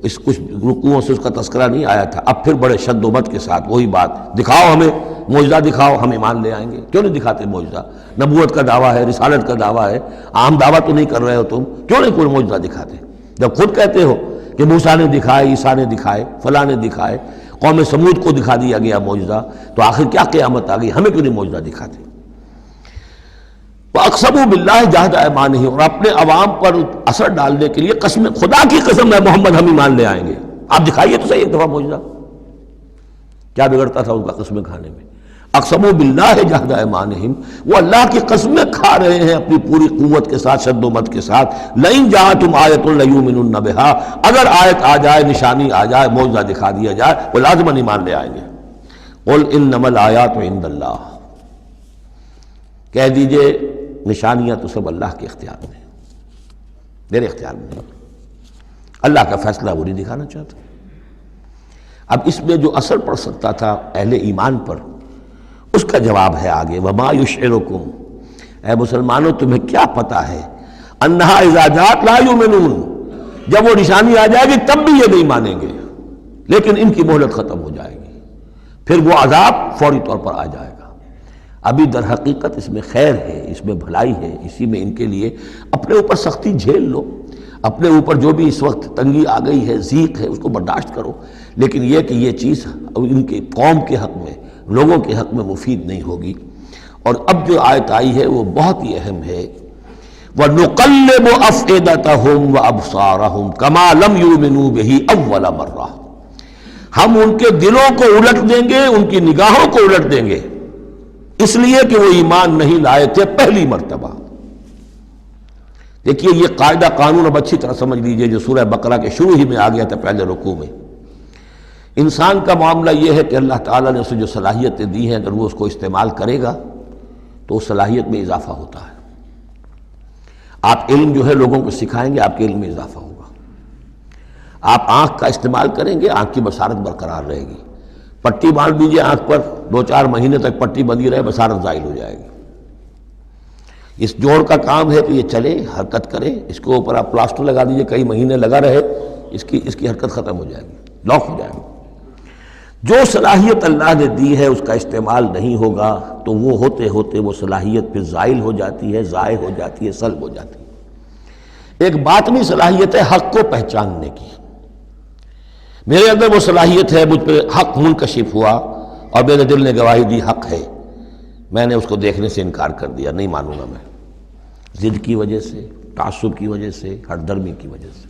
اس کچھ رکوعوں سے اس کا تذکرہ نہیں آیا تھا، اب پھر بڑے شد و مت کے ساتھ وہی بات، دکھاؤ ہمیں معجزہ، دکھاؤ ہم ایمان لے آئیں گے۔ کیوں نہیں دکھاتے معجزہ؟ نبوت کا دعویٰ ہے، رسالت کا دعویٰ ہے، عام دعویٰ تو نہیں کر رہے ہو تم، کیوں نہیں کوئی معجزہ دکھاتے؟ جب خود کہتے ہو کہ موسیٰ نے دکھائے، عیسیٰ نے دکھائے، فلاں نے دکھائے، قوم سمود کو دکھا دیا گیا معجزہ، تو آخر کیا قیامت آ گئی، ہمیں کیوں نہیں معجزہ دکھاتے؟ وَأَقْسَمُوا بِاللَّهِ جَهْدَ أَيْمَانِهِمْ، اور اپنے عوام پر اثر ڈالنے کے لیے قسم، خدا کی قسم ہے محمد ہم ایمان لے آئیں گے، آپ دکھائیے تو صحیح ایک دفعہ معجزہ، کیا بگڑتا تھا ان کا قسمیں کھانے میں؟ اقسموا باللہ جہد ایمانہم، وہ اللہ کی قسمیں کھا رہے ہیں اپنی پوری قوت کے ساتھ، شد و مت کے ساتھ، لئن جاءتہم آیۃ لیؤمنن بہا، اگر آیت آ جائے، نشانی آ جائے، معجزہ دکھا دیا جائے، وہ لازماً ایمان لے آئیں گے۔ قل انما الآیات عند اللہ، کہہ دیجئے نشانیاں تو سب اللہ کے اختیار میں، میرے اختیار میں نہیں، اللہ کا فیصلہ وہ نہیں دکھانا چاہتا۔ اب اس میں جو اثر پڑ سکتا تھا اہل ایمان پر، اس کا جواب ہے آگے، وما یشعرکم، اے مسلمانوں تمہیں کیا پتا ہے، انہا اذا جاءت لا یؤمنون، جب وہ نشانی آ جائے گی تب بھی یہ نہیں مانیں گے، لیکن ان کی مہلت ختم ہو جائے گی، پھر وہ عذاب فوری طور پر آ جائے گا۔ ابھی در حقیقت اس میں خیر ہے، اس میں بھلائی ہے، اسی میں ان کے لیے اپنے اوپر سختی جھیل لو، اپنے اوپر جو بھی اس وقت تنگی آ گئی ہے، ضیق ہے، اس کو برداشت کرو، لیکن یہ کہ یہ چیز ان کے قوم کے حق میں، لوگوں کے حق میں مفید نہیں ہوگی۔ اور اب جو آیت آئی ہے وہ بہت ہی اہم ہے، وَنُقَلِّبُ أَفْئِدَتَهُمْ وَأَبْصَارَهُمْ كَمَا لَمْ يُؤْمِنُوا بِهِ أَوَّلَ مَرَّةٍ، ہم ان کے دلوں کو الٹ دیں گے، ان کی نگاہوں کو الٹ دیں گے، اس لیے کہ وہ ایمان نہیں لائے تھے پہلی مرتبہ۔ دیکھیے یہ قاعدہ قانون اب اچھی طرح سمجھ لیجئے جو سورہ بقرہ کے شروع ہی میں آ گیا تھا پہلے رکوع میں۔ انسان کا معاملہ یہ ہے کہ اللہ تعالیٰ نے اسے جو صلاحیتیں دی ہیں، اگر وہ اس کو استعمال کرے گا تو اس صلاحیت میں اضافہ ہوتا ہے۔ آپ علم جو ہے لوگوں کو سکھائیں گے، آپ کے علم میں اضافہ ہوگا۔ آپ آنکھ کا استعمال کریں گے، آنکھ کی بصارت برقرار رہے گی۔ پٹی باندھ دیجیے آنکھ پر، 2-4 مہینے تک پٹی بندھی رہے، بصارت زائل ہو جائے گی۔ اس جوڑ کا کام ہے کہ یہ چلے، حرکت کرے، اس کے اوپر آپ پلاسٹر لگا دیجیے، کئی مہینے لگا رہے، اس کی حرکت ختم ہو جائے گی، لاک ہو جائے گی۔ جو صلاحیت اللہ نے دی ہے اس کا استعمال نہیں ہوگا تو وہ ہوتے ہوتے وہ صلاحیت پھر زائل ہو جاتی ہے، ضائع ہو جاتی ہے، سلب ہو جاتی ہے۔ ایک باطنی صلاحیت ہے حق کو پہچاننے کی، میرے اندر وہ صلاحیت ہے، مجھ پہ حق منکشف ہوا اور میرے دل نے گواہی دی حق ہے، میں نے اس کو دیکھنے سے انکار کر دیا، نہیں مانوں گا میں، ضد کی وجہ سے، تعصب کی وجہ سے، ہر درمی کی وجہ سے۔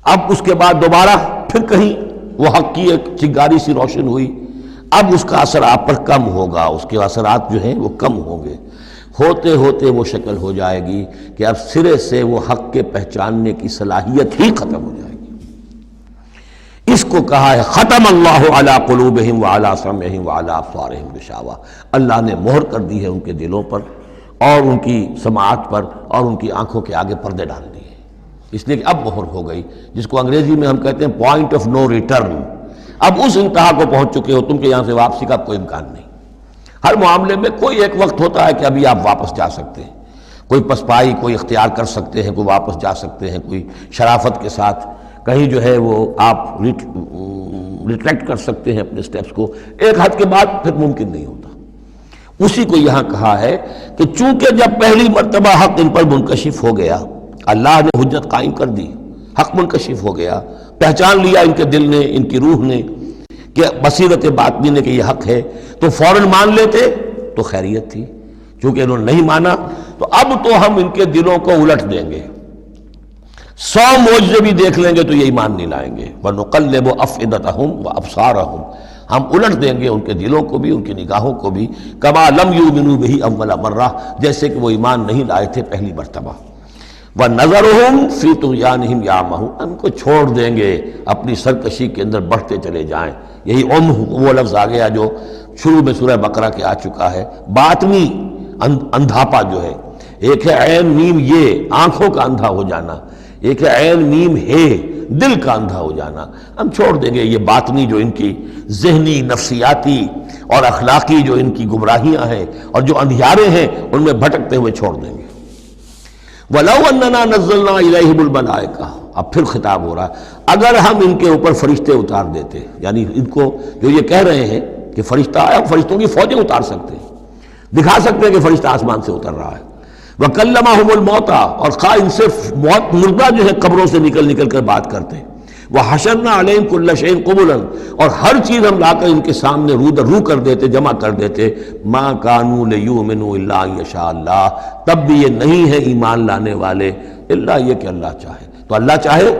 اب اس کے بعد دوبارہ پھر کہیں وہ حق کی ایک چنگاری سی روشن ہوئی، اب اس کا اثر آپ پر کم ہوگا، اس کے اثرات جو ہیں وہ کم ہوں گے، ہوتے ہوتے وہ شکل ہو جائے گی کہ اب سرے سے وہ حق کے پہچاننے کی صلاحیت ہی ختم ہو جائے گی۔ اس کو کہا ہے ختم اللہ علی قلوبہم وعلی سمعہم وعلی ابصارہم غشاوہ، اللہ نے مہر کر دی ہے ان کے دلوں پر اور ان کی سماعت پر اور ان کی آنکھوں کے آگے پردے ڈال دیے، اس لیے کہ اب مہر ہو گئی، جس کو انگریزی میں ہم کہتے ہیں پوائنٹ آف نو ریٹرن، اب اس انتہا کو پہنچ چکے ہو تم کہ یہاں سے واپسی کا کوئی امکان نہیں۔ ہر معاملے میں کوئی ایک وقت ہوتا ہے کہ ابھی آپ واپس جا سکتے ہیں، کوئی پسپائی کوئی اختیار کر سکتے ہیں، کوئی واپس جا سکتے ہیں، کوئی شرافت کے ساتھ کہیں جو ہے وہ آپ ریٹریکٹ کر سکتے ہیں اپنے سٹیپس کو، ایک حد کے بعد پھر ممکن نہیں ہوتا۔ اسی کو یہاں کہا ہے کہ چونکہ جب پہلی مرتبہ حق ان پر منکشف ہو گیا، اللہ نے حجت قائم کر دی، حق منکشف ہو گیا، پہچان لیا ان کے دل نے، ان کی روح نے کہ بصیرت باطنی نے کہ یہ حق ہے، تو فوراً مان لیتے تو خیریت تھی۔ چونکہ انہوں نے نہیں مانا تو اب تو ہم ان کے دلوں کو الٹ دیں گے، 100 معجزے بھی دیکھ لیں گے تو یہ ایمان نہیں لائیں گے۔ وَنُقَلِّبُ أَفْئِدَتَهُمْ وَأَبْصَارَهُمْ، ہم الٹ دیں گے ان کے دلوں کو بھی، ان کی نگاہوں کو بھی، کما لم یؤمنوا بہ اول مرہ، جیسے کہ وہ ایمان نہیں لائے تھے پہلی مرتبہ۔ وَنَذَرُهُمْ فِي طُغْيَانِهِمْ يَعْمَهُونَ، ان کو چھوڑ دیں گے اپنی سرکشی کے اندر بڑھتے چلے جائیں۔ یہی وہ لفظ آ گیا جو شروع میں سورہ بقرہ کے آ چکا ہے، باطنی اندھاپا جو ہے، ایک ہے عین میم یہ آنکھوں کا اندھا ہو جانا، ایک ہے عین میم ہے دل کا اندھا ہو جانا۔ ہم چھوڑ دیں گے یہ باطنی جو ان کی ذہنی، نفسیاتی اور اخلاقی جو ان کی گمراہیاں ہیں اور جو اندھیارے ہیں ان میں بھٹکتے ہوئے چھوڑ دیں گے۔ وَلَوْ أَنَّنَا نَزَّلْنَا إِلَيْهِمُ الْمَلَائِكَةَ، اب پھر خطاب ہو رہا ہے، اگر ہم ان کے اوپر فرشتے اتار دیتے، یعنی ان کو جو یہ کہہ رہے ہیں کہ فرشتہ آیا، ہم فرشتوں کی فوجیں اتار سکتے ہیں، دکھا سکتے ہیں کہ فرشتہ آسمان سے اتر رہا ہے۔ وَكَلَّمَهُمُ الْمَوْتَى، اور خواہ ان سے موت مردہ جو ہے قبروں سے نکل کر بات کرتے ہیں۔ وَحَشَرْنَا عَلَيْهِمْ كُلَّ شَيْءٍ قُبُلًا، اور ہر چیز ہم لا کر ان کے سامنے رو کر دیتے، جمع کر دیتے۔ مَا كَانُوا لِيُؤْمِنُوا إِلَّا أَن يَشَاءَ اللَّهُ، تب بھی یہ نہیں ہے ایمان لانے والے الا یہ کہ اللہ چاہے۔ تو اللہ چاہے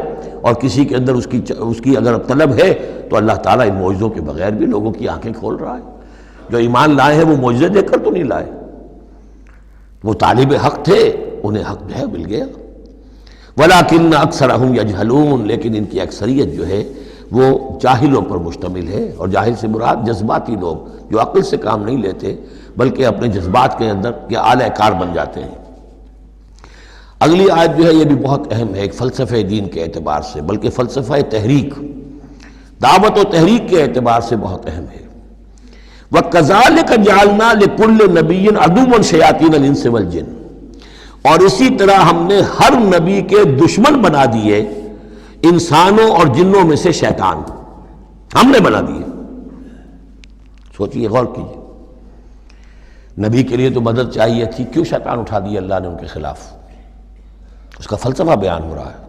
اور کسی کے اندر اس کی اگر طلب ہے تو اللہ تعالیٰ ان معجزوں کے بغیر بھی لوگوں کی آنکھیں کھول رہا ہے۔ جو ایمان لائے ہیں وہ معجزے دیکھ کر تو نہیں لائے، وہ طالب حق تھے، انہیں حق جو ہے مل گیا۔ وَلَٰكِنَّ أَكْثَرَهُمْ يَجْهَلُونَ، لیکن ان کی اکثریت جو ہے وہ جاہلوں پر مشتمل ہے، اور جاہل سے مراد جذباتی لوگ جو عقل سے کام نہیں لیتے بلکہ اپنے جذبات کے اندر کے اعلی کار بن جاتے ہیں۔ اگلی آیت جو ہے یہ بھی بہت اہم ہے، ایک فلسفہ دین کے اعتبار سے، بلکہ فلسفہ تحریک، دعوت و تحریک کے اعتبار سے بہت اہم ہے۔ وَكَذَلِكَ جَعَلْنَا لِكُلِّ نَبِيٍّ عَدُوًّا شَيَاطِينَ الْإِنسِ وَالْجِنِّ، اور اسی طرح ہم نے ہر نبی کے دشمن بنا دیے انسانوں اور جنوں میں سے شیطان، ہم نے بنا دیے۔ سوچئے، غور کیجئے، نبی کے لیے تو مدد چاہیے تھی، کیوں شیطان اٹھا دیا اللہ نے ان کے خلاف؟ اس کا فلسفہ بیان ہو رہا ہے۔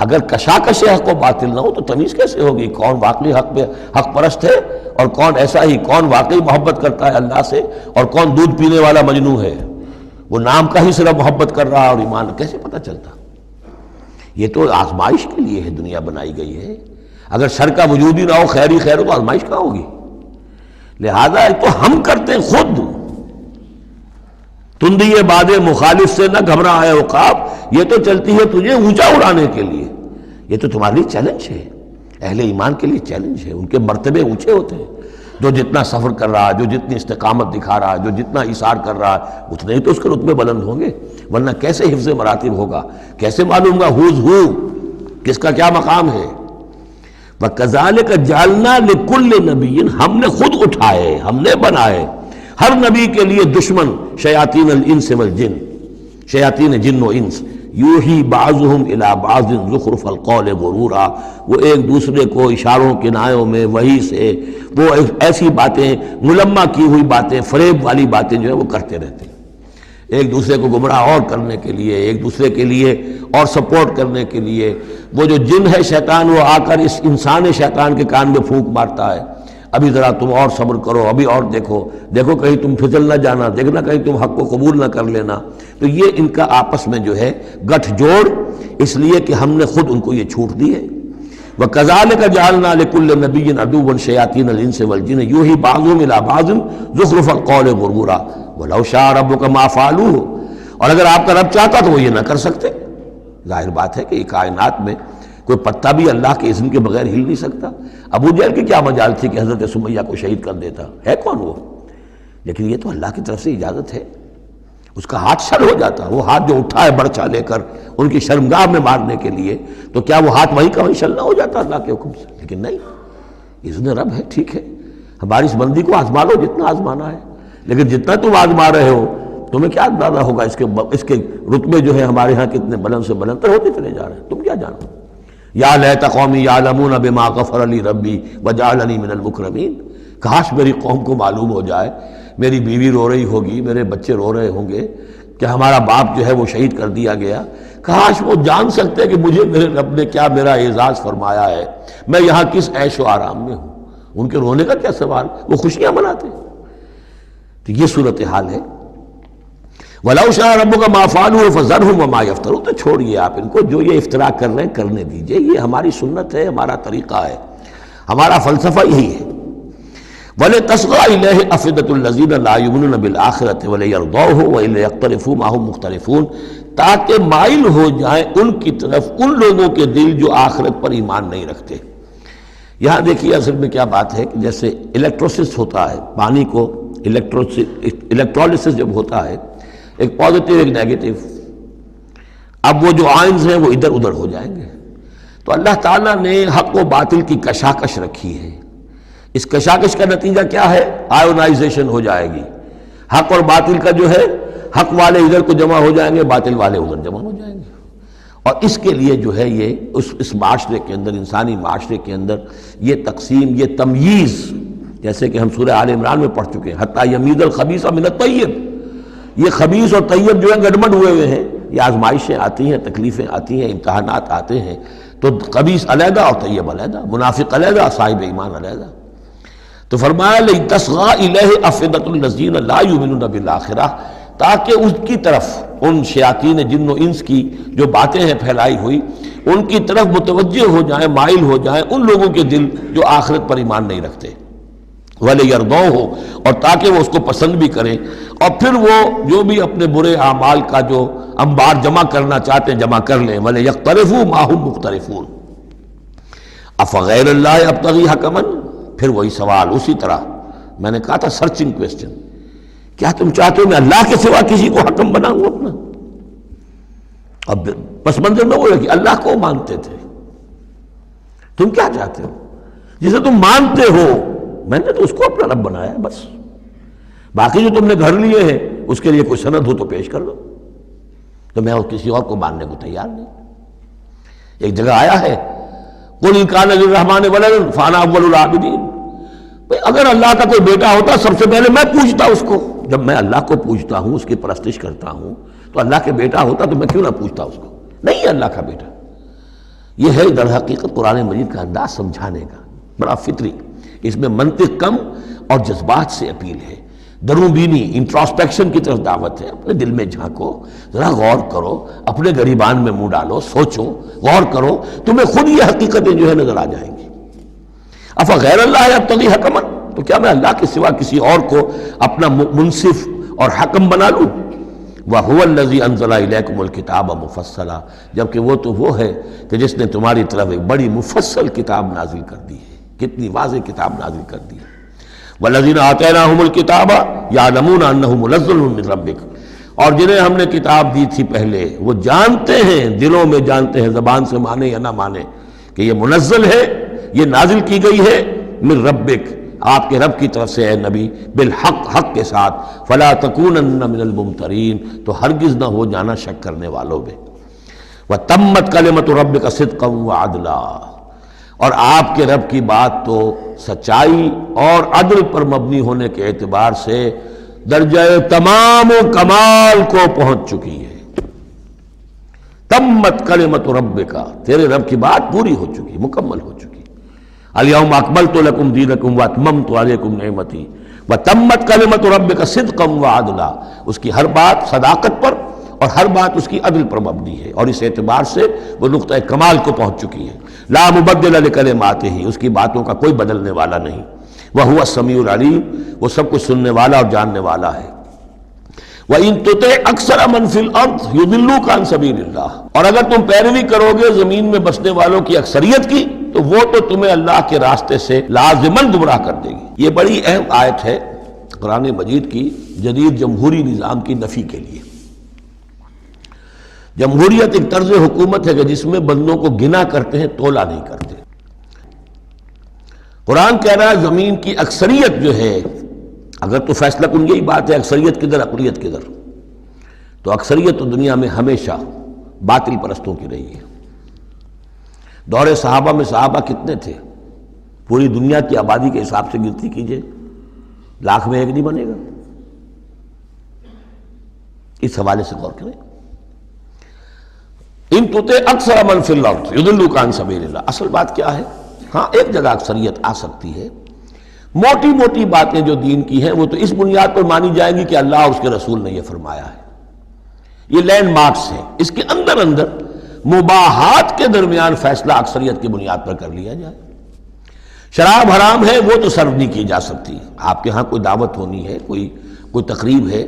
اگر کشاکش حق و باطل نہ ہو تو تمیز کیسے ہوگی کون واقعی حق پرست ہے اور کون ایسا ہی، کون واقعی محبت کرتا ہے اللہ سے اور کون دودھ پینے والا مجنوں ہے، وہ نام کا ہی صرف محبت کر رہا اور ایمان کیسے پتہ چلتا؟ یہ تو آزمائش کے لیے ہے دنیا بنائی گئی ہے۔ اگر شر کا وجود ہی نہ ہو، خیر ہی خیر ہو، تو آزمائش کہاں ہوگی؟ لہذا ایک تو ہم کرتے ہیں خود، تندی باد مخالف سے نہ گھبرا ہے عقاب، یہ تو چلتی ہے تجھے اونچا اڑانے کے لیے، یہ تو تمہارے لیے چیلنج ہے، اہل ایمان کے لیے چیلنج ہے۔ ان کے مرتبے اونچے ہوتے ہیں، جو جتنا سفر کر رہا ہے، جو جتنی استقامت دکھا رہا ہے، جو جتنا ایثار کر رہا ہے، اتنے ہی تو اس کے رتبے بلند ہوں گے، ورنہ کیسے حفظ مراتب ہوگا؟ کیسے معلوم گا ہوز ہو کس کا کیا مقام ہے؟ وَكَذَلِكَ جَعَلْنَا لِكُلِّ نَبِيٍّ، ہم نے خود اٹھائے، ہم نے بنائے ہر نبی کے لیے دشمن شیاطین الانس والجن، شیاطین جن و انس، یوحی بعضهم الی بعض زخرف القول غرورا، وہ ایک دوسرے کو اشاروں کنایوں میں وحی سے وہ ایسی باتیں، ملمہ کی ہوئی باتیں، فریب والی باتیں جو ہے وہ کرتے رہتے ہیں، ایک دوسرے کو گمراہ اور کرنے کے لیے، ایک دوسرے کے لیے اور سپورٹ کرنے کے لیے۔ وہ جو جن ہے شیطان، وہ آ کر اس انسان شیطان کے کان میں پھونک مارتا ہے، ابھی ذرا تم اور صبر کرو، ابھی اور دیکھو کہیں تم پھسل نہ جانا، دیکھنا کہیں تم حق کو قبول نہ کر لینا۔ تو یہ ان کا آپس میں جو ہے گٹھ جوڑ، اس لیے کہ ہم نے خود ان کو یہ چھوٹ دی ہے۔ وَكَذَلِكَ جَعَلْنَا لِكُلِّ نَبِيٍّ عَدُوًّا شَيَاطِينَ الْإِنسِ وَالْجِنِّ يُوحِي بَعْضُهُمْ إِلَىٰ بَعْضٍ زُخْرُفَ الْقَوْلِ غُرُورًا وَلَوْ شَاءَ رَبُّكَ مَا فَعَلُوهُ، اور اگر آپ کا رب چاہتا تو وہ یہ نہ کر سکتے۔ ظاہر بات ہے کہ یہ کائنات میں کوئی پتا بھی اللہ کے اذن کے بغیر ہل نہیں سکتا۔ ابو جہل کی کیا مجال تھی کہ حضرت سمیہ کو شہید کر دیتا؟ ہے کون وہ؟ لیکن یہ تو اللہ کی طرف سے اجازت ہے، اس کا ہاتھ شل ہو جاتا، وہ ہاتھ جو اٹھا ہے برچا لے کر ان کی شرمگاہ میں مارنے کے لیے، تو کیا وہ ہاتھ وہیں کا وہیں شل نہ ہو جاتا اللہ کے حکم سے؟ لیکن نہیں، اذن رب ہے، ٹھیک ہے، ہماری اس بندی کو آزما لو جتنا آزمانا ہے، لیکن جتنا تم آزما رہے ہو تمہیں کیا اندازہ ہوگا اس کے رتبے جو ہے ہمارے ہاں کتنے بلند سے بلند تر ہوتے چلے جا رہے ہیں، تم کیا جانو؟ یا لیت قومی یعلمون بما غفر لی ربی وجعلنی من المکرمین، کاش میری قوم کو معلوم ہو جائے، میری بیوی رو رہی ہوگی، میرے بچے رو رہے ہوں گے کہ ہمارا باپ جو ہے وہ شہید کر دیا گیا، کاش وہ جان سکتے کہ مجھے میرے رب نے کیا میرا اعزاز فرمایا ہے، میں یہاں کس عیش و آرام میں ہوں۔ ان کے رونے کا کیا سوال، وہ خوشیاں مناتے۔ تو یہ صورتحال ہے۔ وَلَوْ شَاءَ رَبُّكَ مَا فَعَلُوهُ فَذَرْهُمْ وَمَا يَفْتَرُونَ، تو چھوڑیے آپ ان کو، جو یہ افتراء کر رہے ہیں کرنے دیجئے، یہ ہماری سنت ہے، ہمارا طریقہ ہے، ہمارا فلسفہ یہی ہے۔ وَلِتَصْغَىٰ إِلَيْهِ أَفْئِدَةُ الَّذِينَ لَا يُؤْمِنُونَ بِالْآخِرَةِ وَلِيَرْضَوْهُ وَلِيَقْتَرِفُوا مَا هُمْ مُقْتَرِفُونَ، تاکہ مائل ہو جائیں ان کی طرف ان لوگوں کے دل جو آخرت پر ایمان نہیں رکھتے۔ یہاں دیکھیے اصل میں کیا بات ہے کہ جیسے الیکٹروسس ہوتا ہے، پانی کو الیکٹرولسس جب ہوتا ہے، ایک پازیٹیو ایک نیگیٹو، اب وہ جو آئنز ہیں وہ ادھر ادھر ہو جائیں گے۔ تو اللہ تعالیٰ نے حق و باطل کی کشاکش رکھی ہے، اس کشاکش کا نتیجہ کیا ہے؟ آئونائزیشن ہو جائے گی، حق اور باطل کا جو ہے، حق والے ادھر کو جمع ہو جائیں گے، باطل والے ادھر جمع ہو جائیں گے۔ اور اس کے لیے جو ہے یہ اس معاشرے کے اندر، انسانی معاشرے کے اندر یہ تقسیم، یہ تمییز، جیسے کہ ہم سورہ آل عمران میں پڑھ چکے ہیں، حتی یمیز الخبیث من الطیب، یہ خبیث اور طیب جو ہے گڑبڑ ہوئے ہیں، یہ آزمائشیں آتی ہیں، تکلیفیں آتی ہیں، امتحانات آتے ہیں، تو خبیث علیحدہ اور طیب علیحدہ، منافق علیحدہ، صاحب ایمان علیحدہ۔ تو فرمایا لِتَصْغَىٰ إِلَيْهِ أَفْئِدَةُ الَّذِينَ لَا يُؤْمِنُونَ بِالْآخِرَةِ، تاکہ اس کی طرف، ان شیاطین جن و انس کی جو باتیں ہیں پھیلائی ہوئی، ان کی طرف متوجہ ہو جائیں، مائل ہو جائیں ان لوگوں کے دل جو آخرت پر ایمان نہیں رکھتے، وَلِيَرْضَوْهُ، اور تاکہ وہ اس کو پسند بھی کریں، اور پھر وہ جو بھی اپنے برے اعمال کا جو انبار جمع کرنا چاہتے ہیں جمع کر لیں۔ وَلِيَقْتَرِفُوا مَا هُمْ مُقْتَرِفُونَ أَفَغَيْرَ اللَّهِ أَبْتَغِي حَكَمًا، پھر وہی سوال، اسی طرح میں نے کہا تھا سرچنگ کویسچن، کیا تم چاہتے ہو میں اللہ کے سوا کسی کو حکم بناؤں اپنا؟ اب پس منظر میں وہ ہے کہ اللہ کو مانتے تھے، تم کیا چاہتے ہو؟ جسے تم مانتے ہو میں نے تو اس کو اپنا رب بنایا ہے، بس باقی جو تم نے گھر لیے ہیں اس کے لیے کوئی سند ہو تو پیش کر دو، تو میں کسی اور کو ماننے کو تیار نہیں۔ ایک جگہ آیا ہے قُلْ إِنْ كَانَ لِلرَّحْمَٰنِ وَلَدٌ فَأَنَا أَوَّلُ الْعَابِدِينَ، اگر اللہ کا کوئی بیٹا ہوتا سب سے پہلے میں پوجتا اس کو۔ جب میں اللہ کو پوجتا ہوں، اس کی پرستش کرتا ہوں، تو اللہ کے بیٹا ہوتا تو میں کیوں نہ پوجتا اس کو؟ نہیں ہے اللہ کا بیٹا۔ یہ ہے در حقیقت قرآن مجید کا انداز سمجھانے کا، بڑا فطری، اس میں منطق کم اور جذبات سے اپیل ہے، درون بینی انٹراسپیکشن کی طرف دعوت ہے۔ اپنے دل میں جھانکو، ذرا غور کرو، اپنے گریبان میں منہ ڈالو، سوچو، غور کرو، تمہیں خود یہ حقیقتیں جو ہے نظر آ جائیں گی۔ افغیر اللہ ابتغی حکما، تو کیا میں اللہ کے سوا کسی اور کو اپنا منصف اور حکم بنا لوں؟ وَهُوَ الَّذِي أَنزَلَ إِلَيْكُمُ الْكِتَابَ مُفَصَّلًا، جبکہ وہ تو وہ ہے کہ جس نے تمہاری طرف ایک بڑی مفصل کتاب نازل کر دی ہے، کتنی واضح کتاب نازل کر دی ہے۔ وَالَّذِينَ آتَيْنَاهُمُ الْكِتَابَ يَعْلَمُونَ أَنَّهُ مُنَزَّلٌ مِّن رَّبِّكَ، اور جنہیں ہم نے کتاب دی تھی پہلے وہ جانتے ہیں، دلوں میں جانتے ہیں، زبان سے مانے یا نہ مانے، کہ یہ منزل ہے، یہ نازل کی گئی ہے من ربک، آپ کے رب کی طرف سے اے نبی، بالحق، حق کے ساتھ، فلا تکونن من الممترین، تو ہرگز نہ ہو جانا شک کرنے والوں میں۔ وتمت کلمۃ ربک صدقا وعدلا، اور آپ کے رب کی بات تو سچائی اور عدل پر مبنی ہونے کے اعتبار سے درجہ تمام و کمال کو پہنچ چکی ہے۔ تمت کلمۃ ربک، تیرے رب کی بات پوری ہو چکی، مکمل ہو چکی۔ الیوم اکملت لکم دینکم واتممت علیکم نعمتی وتمت کلمۃ ربک صدقا وعدلا، اس کی ہر بات صداقت پر اور ہر بات اس کی عدل پر مبنی ہے، اور اس اعتبار سے وہ نقطہ کمال کو پہنچ چکی ہے۔ لا مبدل لکلماتہ، اس کی باتوں کا کوئی بدلنے والا نہیں۔ وہو السمیع العلیم، وہ سب کچھ سننے والا اور جاننے والا ہے۔ وَإِن تُطِعْ أَكْثَرَ مَنْ فِي الْأَرْضِ يُضِلُّوكَ عَنْ سَبِيلِ اللَّهِ، اور اگر تم پیروی کرو گے زمین میں بسنے والوں کی اکثریت کی تو وہ تو تمہیں اللہ کے راستے سے لازماً گمراہ کر دے گی۔ یہ بڑی اہم آیت ہے قرآن مجید کی جدید جمہوری نظام کی نفی کے لیے۔ جمہوریت ایک طرز حکومت ہے کہ جس میں بندوں کو گنا کرتے ہیں، تولا نہیں کرتے۔ قرآن کہہ رہا ہے زمین کی اکثریت جو ہے، اگر تو فیصلہ کن یہی بات ہے، اکثریت کدھر اقلیت کدھر، تو اکثریت تو دنیا میں ہمیشہ باطل پرستوں کی رہی ہے۔ دور صحابہ میں صحابہ کتنے تھے؟ پوری دنیا کی آبادی کے حساب سے گنتی کیجئے، لاکھ میں ایک نہیں بنے گا۔ اس حوالے سے غور کریں۔ ان تطع اکثر من فی الارض یضلوک عن سبیل اللہ۔ اصل بات کیا ہے؟ ہاں ایک جگہ اکثریت آ سکتی ہے، موٹی موٹی باتیں جو دین کی ہیں وہ تو اس بنیاد پر مانی جائیں گی کہ اللہ اور اس کے رسول نے یہ فرمایا ہے، یہ لینڈ مارکس ہیں۔ اس کے اندر اندر مباحات کے درمیان فیصلہ اکثریت کی بنیاد پر کر لیا جائے۔ شراب حرام ہے وہ تو سرو نہیں کی جا سکتی۔ آپ کے ہاں کوئی دعوت ہونی ہے، کوئی تقریب ہے،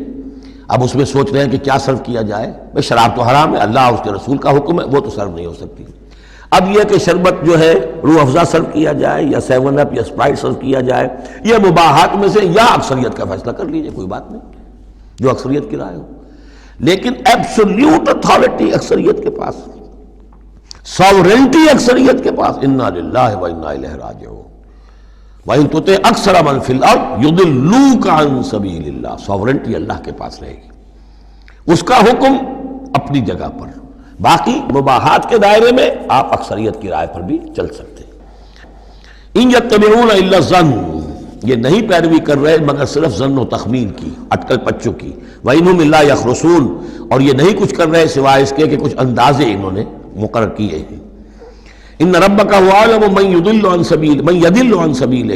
اب اس میں سوچ رہے ہیں کہ کیا سرو کیا جائے، بھئی شراب تو حرام ہے، اللہ اور اس کے رسول کا حکم ہے، وہ تو سرو نہیں ہو سکتی۔ اب یہ کہ شربت جو ہے روح افزا سرو کیا جائے یا 7 اپ یا اسپرائٹ سرو کیا جائے، یہ مباحات میں سے یا اکثریت کا فیصلہ کر لیجئے، کوئی بات نہیں، جو اکثریت کی رائے ہو۔ لیکن ایبسولوٹ اتھارٹی اکثریت کے پاس، ساورنٹی اکثریت کے پاس، انا للہ و انا الیہ راجعون۔ وَإِن تُطِعْ أَكْثَرَ مَن فِي الْأَرْضِ يُضِلُّوكَ عَن سَبِيلِ اللَّهِ۔ ساورنٹی اللہ کے پاس رہے گی، اس کا حکم اپنی جگہ پر، باقی مباحات کے دائرے میں آپ اکثریت کی رائے پر بھی چل سکتے ہیں۔ إِن يَتَّبِعُونَ إِلَّا الظَّنَّ، یہ نہیں پیروی کر رہے مگر صرف ظن و تخمین کی، اٹکل پچوں کی۔ وَإِنْهُمْ إِلَّا يَخْرُصُونَ، اور یہ نہیں کچھ کر رہے سوائے اس کے کہ کچھ اندازے انہوں نے مقرر کیے ہیں۔ ان ربک هو اعلم من يضل عن سبیلہ،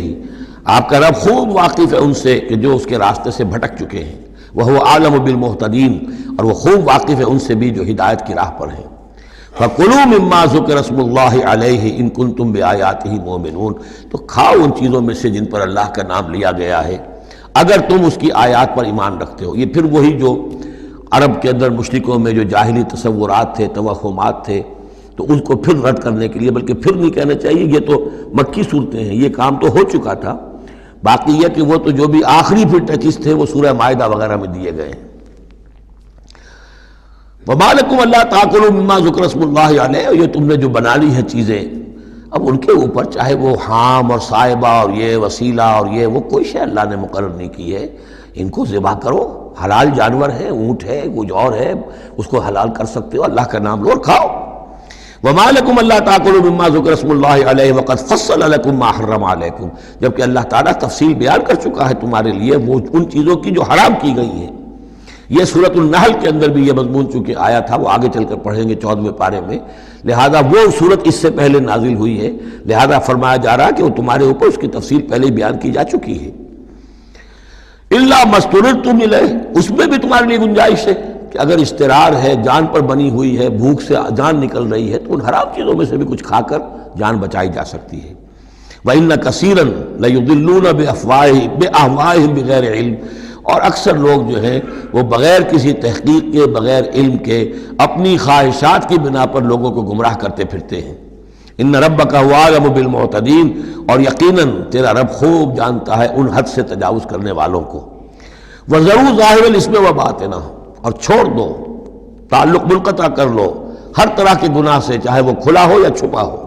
آپ کا رب خوب واقف ہے ان سے کہ جو اس کے راستے سے بھٹک چکے ہیں۔ وهو اعلم بالمہتدین، اور وہ خوب واقف ہے ان سے بھی جو ہدایت کی راہ پر ہیں۔ فَكُلُوا مِمَّا ذُكِرَ اسْمُ اللَّهِ عَلَيْهِ إِن كُنتُم بِآيَاتِهِ مُؤْمِنُونَ، تو کھاؤ ان چیزوں میں سے جن پر اللہ کا نام لیا گیا ہے اگر تم اس کی آیات پر ایمان رکھتے ہو۔ یہ پھر وہی جو عرب کے اندر مشرکوں میں جو جاہلی تصورات تھے، توہمات تھے، تو ان کو پھر رد کرنے کے لیے، بلکہ پھر نہیں کہنا چاہیے، یہ تو مکی صورتیں ہیں، یہ کام تو ہو چکا تھا، باقی یہ کہ وہ تو جو بھی آخری پھر ٹچز تھے وہ سورہ مائدہ وغیرہ میں دیے گئے ہیں۔ وَمَا لَكُمْ أَلَّا تَأْكُلُوا مِمَّا ذُكِرَ اسْمُ اللَّهِ عَلَيْهِ، یہ تم نے جو بنا لی ہیں چیزیں، اب ان کے اوپر چاہے وہ حام اور صائبہ اور یہ وسیلہ اور یہ وہ کوئی شے اللہ نے مقرر نہیں کی ہے، ان کو ذبح کرو، حلال جانور ہے، اونٹ ہے، کچھ اور ہے، اس کو حلال کر سکتے ہو، اللہ کا نام لو اور کھاؤ۔ وَمَا لَكُمْ أَلَّا تَأْكُلُوا مِمَّا ذُكِرَ اسْمُ اللَّهِ عَلَيْهِ وَقَدْ فَصَّلَ لَكُمْ مَا حَرَّمَ عَلَيْكُمْ، جبکہ اللہ تعالیٰ تفصیل بیان کر چکا ہے تمہارے لیے وہ ان چیزوں کی جو حرام کی گئی ہیں۔ یہ سورۃ النحل کے اندر بھی یہ مضمون چونکہ آیا تھا، وہ آگے چل کر پڑھیں گے 14ویں پارے میں، لہذا وہ صورت اس سے پہلے نازل ہوئی ہے، لہذا فرمایا جا رہا کہ وہ تمہارے اوپر اس کی تفصیل پہلے بیان کی جا چکی ہے۔ إِلَّا مَا اضْطُرِرْتُمْ إِلَيْهِ، اس میں بھی تمہارے لیے گنجائش ہے کہ اگر اضطرار ہے، جان پر بنی ہوئی ہے، بھوک سے جان نکل رہی ہے، تو ان حرام چیزوں میں سے بھی کچھ کھا کر جان بچائی جا سکتی ہے۔ وَإِنَّ كَثِيرًا لَيُضِلُّونَ بِأَهْوَائِهِمْ بِغَيْرِ عِلْمٍ، اور اکثر لوگ جو ہیں وہ بغیر کسی تحقیق کے، بغیر علم کے، اپنی خواہشات کی بنا پر لوگوں کو گمراہ کرتے پھرتے ہیں۔ ان ربک هو اعلم بالمعتدین، اور یقیناً تیرا رب خوب جانتا ہے ان حد سے تجاوز کرنے والوں کو۔ وَذَرُوا ظَاهِرَ الْإِثْمِ وَبَاطِنَهُ، اور چھوڑ دو، تعلق منقطع کر لو ہر طرح کے گناہ سے، چاہے وہ کھلا ہو یا چھپا ہو۔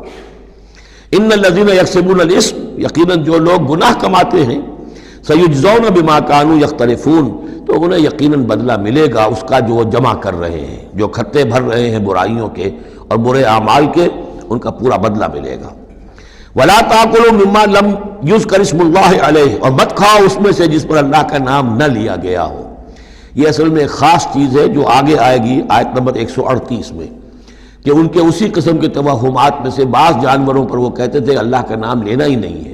ان الذین یکسبون الاسم، یقیناً جو لوگ گناہ کماتے ہیں، سیجزون بما کانوا یختلفون، تو انہیں یقیناً بدلہ ملے گا اس کا جو وہ جمع کر رہے ہیں، جو کھتے بھر رہے ہیں برائیوں کے اور برے اعمال کے، ان کا پورا بدلہ ملے گا۔ ولا تاکلوا مما لم یذکر اسم اللہ علیہ، اور مت کھاؤ اس میں سے جس پر اللہ کا نام نہ لیا گیا ہو۔ یہ اصل میں ایک خاص چیز ہے جو آگے آئے گی آیت نمبر 138 میں، کہ ان کے اسی قسم کے توہمات میں سے بعض جانوروں پر وہ کہتے تھے اللہ کا نام لینا ہی نہیں ہے،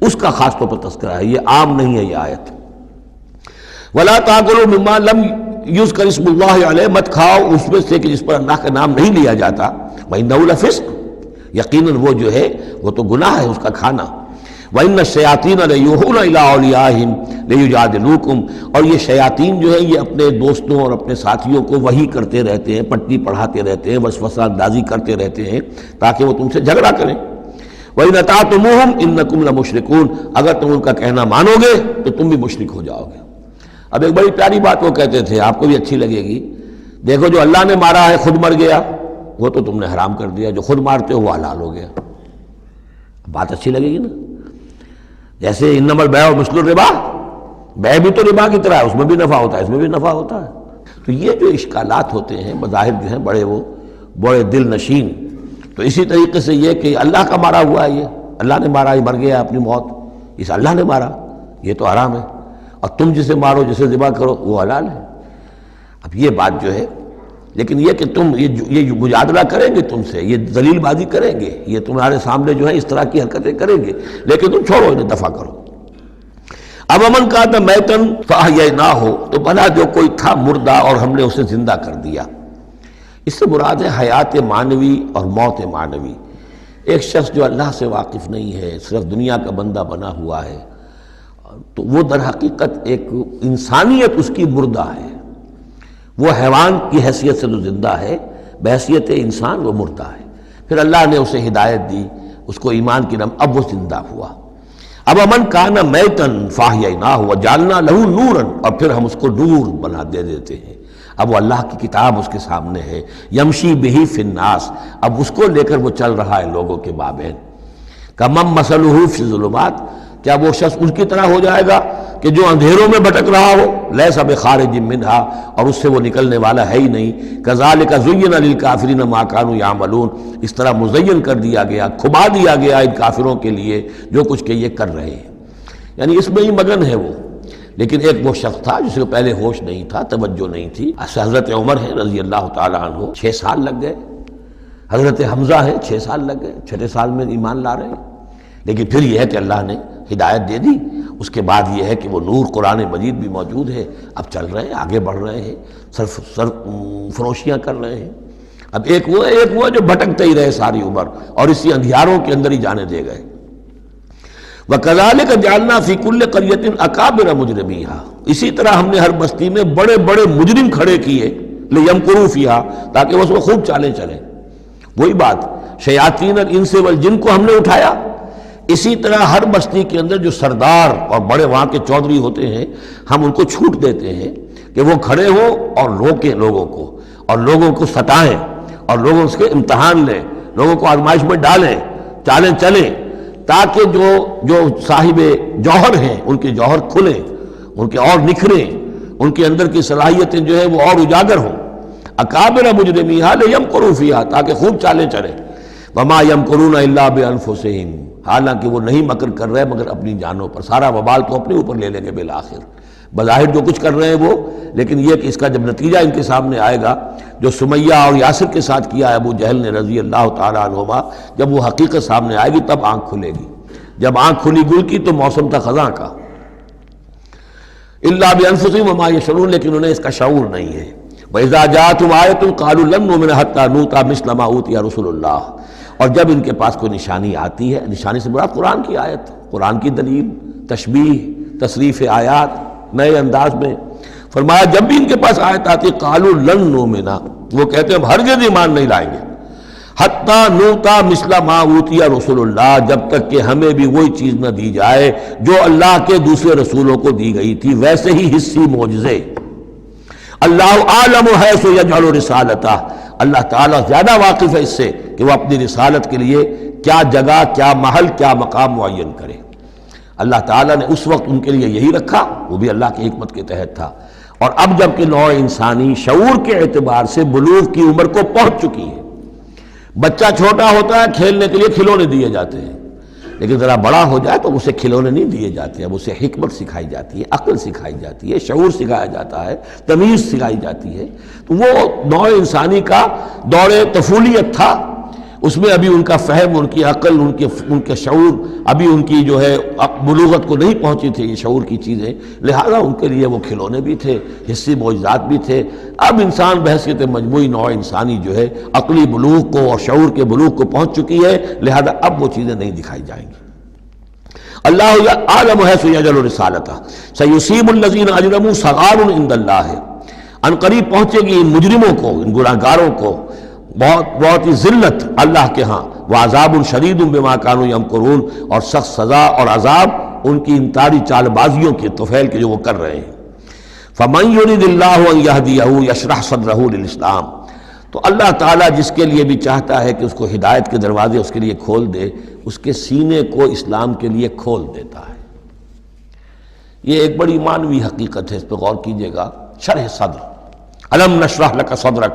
اس کا خاص طور پر تذکرہ ہے، یہ عام نہیں ہے یہ آیت۔ ولا تاکلوا مما لم یذکر اسم اللہ علیہ، مت کھاؤ اس میں سے کہ جس پر اللہ کا نام نہیں لیا جاتا۔ وَإِنَّهُ لَفِسْقٌ، یقیناً وہ جو ہے وہ تو گناہ ہے اس کا کھانا۔ وَإِنَّ الشَّيَاطِينَ لَيُوحُونَ إِلَىٰ أَوْلِيَائِهِمْ لِيُجَادِلُوكُمْ، اور یہ شیاطین جو ہیں یہ اپنے دوستوں اور اپنے ساتھیوں کو وحی کرتے رہتے ہیں، پٹی پڑھاتے رہتے ہیں، وسوسہ اندازی کرتے رہتے ہیں تاکہ وہ تم سے جھگڑا کریں۔ وَإِنْ أَطَعْتُمُوهُمْ إِنَّكُمْ لَمُشْرِكُونَ، اگر تم ان کا کہنا مانو گے تو تم بھی مشرک ہو جاؤ گے۔ اب ایک بڑی پیاری بات وہ کہتے تھے، آپ کو بھی اچھی لگے گی، دیکھو جو اللہ نے مارا ہے خود مر گیا، وہ تو تم نے حرام کر دیا، جو خود مارتے ہو وہ حلال ہو گیا۔ بات اچھی لگے گی نا؟ جیسے انما البیع مثل الربا، بیع بھی تو ربا کی طرح ہے، اس میں بھی نفع ہوتا ہے، اس میں بھی نفع ہوتا ہے۔ تو یہ جو اشکالات ہوتے ہیں بظاہر جو ہیں بڑے دل نشین، تو اسی طریقے سے یہ کہ اللہ کا مارا ہوا ہے، یہ اللہ نے مارا، یہ مر گیا اپنی موت، اس اللہ نے مارا، یہ تو حرام ہے، اور تم جسے مارو جسے ذبح کرو وہ حلال ہے۔ اب یہ بات جو ہے، لیکن یہ کہ تم یہ مجادلہ کریں گے تم سے، یہ دلیل بازی کریں گے، یہ تمہارے سامنے جو ہے اس طرح کی حرکتیں کریں گے، لیکن تم چھوڑو انہیں، دفع کرو۔ اب امن کا تھا میتن فاحییناہ ہو، تو بنا جو کوئی تھا مردہ اور ہم نے اسے زندہ کر دیا۔ اس سے مراد ہے حیات معنوی اور موت معنوی۔ ایک شخص جو اللہ سے واقف نہیں ہے، صرف دنیا کا بندہ بنا ہوا ہے، تو وہ در حقیقت ایک انسانیت اس کی مردہ ہے، وہ حیوان کی حیثیت سے جو زندہ ہے، بحیثیت انسان وہ مردہ ہے۔ پھر اللہ نے اسے ہدایت دی، اس کو ایمان کی اب وہ زندہ ہوا۔ اب امن کانا میتن فاحییناہ وجعلنا لہ نورا، اور پھر ہم اس کو نور بنا دے دیتے ہیں۔ اب وہ اللہ کی کتاب اس کے سامنے ہے، یمشی بہ فی الناس، اب اس کو لے کر وہ چل رہا ہے لوگوں کے مابین۔ کمن مثلہ فی الظلمات، کیا وہ شخص ان کی طرح ہو جائے گا کہ جو اندھیروں میں بھٹک رہا ہو، لیس بخارج منہا، اور اس سے وہ نکلنے والا ہے ہی نہیں۔ کذالک زین للکافرین ما کانوا یعملون، اس طرح مزین کر دیا گیا، کھبا دیا گیا ان کافروں کے لیے جو کچھ کہ یہ کر رہے ہیں، یعنی اس میں ہی مگن ہے وہ۔ لیکن ایک وہ شخص تھا جس کو پہلے ہوش نہیں تھا، توجہ نہیں تھی، حضرت عمر ہے رضی اللہ تعالیٰ عنہ، 6 سال لگ گئے، حضرت حمزہ ہے 6 سال لگ گئے، 6 سال میں ایمان لا رہے ہیں۔ لیکن پھر یہ ہے کہ اللہ نے ہدایت دے دی، اس کے بعد یہ ہے کہ وہ نور قرآن مجید بھی موجود ہے، اب چل رہے ہیں، آگے بڑھ رہے ہیں، سر فروشیاں کر رہے ہیں۔ اب ایک وہ جو بھٹکتے ہی رہے ساری عمر اور اسی اندھیاروں کے اندر ہی جانے دے گئے۔ وَكَذَلِكَ جَعَلْنَا فِي كُلِّ قَرْيَةٍ أَكَابِرَ مُجْرِمِيهَا، اسی طرح ہم نے ہر بستی میں بڑے بڑے مجرم کھڑے کیے، لِيَمْكُرُوا فِيهَا، تاکہ وہ اس میں خوب چالیں چلیں۔ وہی بات، شیاطین الانس والجن کو ہم نے اٹھایا، اسی طرح ہر بستی کے اندر جو سردار اور بڑے وہاں کے چودھری ہوتے ہیں، ہم ان کو چھوٹ دیتے ہیں کہ وہ کھڑے ہوں اور روکیں لوگوں کو، اور لوگوں کو ستائیں، اور لوگوں سے امتحان لیں، لوگوں کو آزمائش میں ڈالیں، چالیں چلیں، تاکہ جو صاحب جوہر ہیں ان کے جوہر کھلیں، ان کے اور نکھریں، ان کے اندر کی صلاحیتیں جو ہے وہ اور اجاگر ہوں۔ اکابر مجرمیہا لیمکروا فیہا، تاکہ خوب چالیں چلیں۔ وما یمکرون الا بانفسہم، حالانکہ وہ نہیں مکر کر رہے مگر اپنی جانوں پر، سارا وبال تو اپنے اوپر لے لیں گے بالآخر۔ بظاہر جو کچھ کر رہے ہیں وہ، لیکن یہ کہ اس کا جب نتیجہ ان کے سامنے آئے گا، جو سمیہ اور یاسر کے ساتھ کیا ہے ابو جہل نے رضی اللہ تعالیٰ عنہما، جب وہ حقیقت سامنے آئے گی تب آنکھ کھلے گی۔ جب آنکھ کھلی گل کی تو موسم تھا خزاں کا۔ الا بانفسہم وما یشعرون، لیکن انہیں اس کا شعور نہیں ہے۔ وَإِذَا جَاءَتْهُمْ آیَةٌ قَالُوا لَن نُؤْمِنَ حَتَّىٰ نُؤْتَىٰ مِثْلَ مَا أُوتِیَ رُسُلُ اللَّهِ، اور جب ان کے پاس کوئی نشانی آتی ہے، نشانی سے مراد قرآن کی آیت، قرآن کی دلیل، تشبیہ، تصریف آیات نئے انداز میں، فرمایا جب بھی ان کے پاس آیت آتی قالوا لن نؤمن، وہ کہتے ہیں ہم ہرگز ایمان نہیں لائیں گے، حتیٰ نؤتیٰ مثل ما اوتی رسول اللہ، جب تک کہ ہمیں بھی وہی چیز نہ دی جائے جو اللہ کے دوسرے رسولوں کو دی گئی تھی، ویسے ہی حصی معجزے۔ اللہ عالم حیث یجعل رسالتہ، اللہ تعالیٰ زیادہ واقف ہے اس سے کہ وہ اپنی رسالت کے لیے کیا جگہ، کیا محل، کیا مقام معین کرے۔ اللہ تعالیٰ نے اس وقت ان کے لیے یہی رکھا، وہ بھی اللہ کی حکمت کے تحت تھا۔ اور اب جب کہ نوع انسانی شعور کے اعتبار سے بلوغ کی عمر کو پہنچ چکی ہے، بچہ چھوٹا ہوتا ہے کھیلنے کے لیے کھلونے دیے جاتے ہیں، لیکن ذرا بڑا ہو جائے تو اسے کھلونے نہیں دیے جاتے، اب اسے حکمت سکھائی جاتی ہے، عقل سکھائی جاتی ہے، شعور سکھایا جاتا ہے، تمیز سکھائی جاتی ہے۔ تو وہ نوع انسانی کا دور طفولیت تھا، اس میں ابھی ان کا فہم، ان کی عقل، ان کے شعور، ابھی ان کی جو ہے بلوغت کو نہیں پہنچی تھی یہ شعور کی چیزیں، لہذا ان کے لیے وہ کھلونے بھی تھے، حصی معجزات بھی تھے۔ اب انسان بحیثیت مجموعی نوع انسانی جو ہے عقلی بلوغ کو اور شعور کے بلوغ کو پہنچ چکی ہے، لہذا اب وہ چیزیں نہیں دکھائی جائیں گی۔ اللہ عالم حیث یجعل رسالتہ سیصیب الذین اجرموا صغار عند اللہ، ان قریب پہنچے گی ان مجرموں کو، ان گناہگاروں کو بہت ہی ذلت اللہ کے ہاں، وعذاب شدید بما کانوا یمکرون، اور سخت سزا اور عذاب ان کی ان تاری چال بازیوں کے طفیل کے جو وہ کر رہے ہیں۔ فمن یرید اللہ ان یہدیہ یشرح صدرہ للاسلام، تو اللہ تعالیٰ جس کے لیے بھی چاہتا ہے کہ اس کو ہدایت کے دروازے اس کے لیے کھول دے، اس کے سینے کو اسلام کے لیے کھول دیتا ہے۔ یہ ایک بڑی معنوی حقیقت ہے، اس پہ غور کیجئے گا۔ شرح صدر، الم نشرح لک صدرک،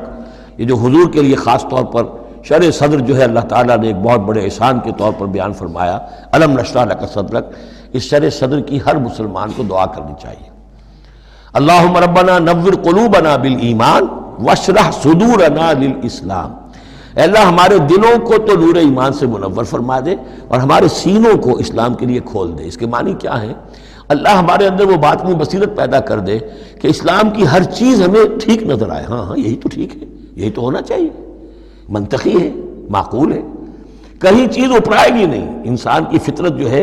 یہ جو حضور کے لیے خاص طور پر شرح صدر جو ہے اللہ تعالیٰ نے ایک بہت بڑے احسان کے طور پر بیان فرمایا، الم نشرح لک صدرک، اس شرح صدر کی ہر مسلمان کو دعا کرنی چاہیے۔ اللہم ربنا نور قلوبنا بالایمان واشرح صدورنا للاسلام، اے اللہ ہمارے دلوں کو تو نور ایمان سے منور فرما دے اور ہمارے سینوں کو اسلام کے لیے کھول دے۔ اس کے معنی کیا ہے؟ اللہ ہمارے اندر وہ باطنی بصیرت پیدا کر دے کہ اسلام کی ہر چیز ہمیں ٹھیک نظر آئے، ہاں یہی تو ٹھیک ہے، یہی تو ہونا چاہیے، منطقی ہے، معقول ہے، کہیں چیز اپرائے گی نہیں۔ انسان کی فطرت جو ہے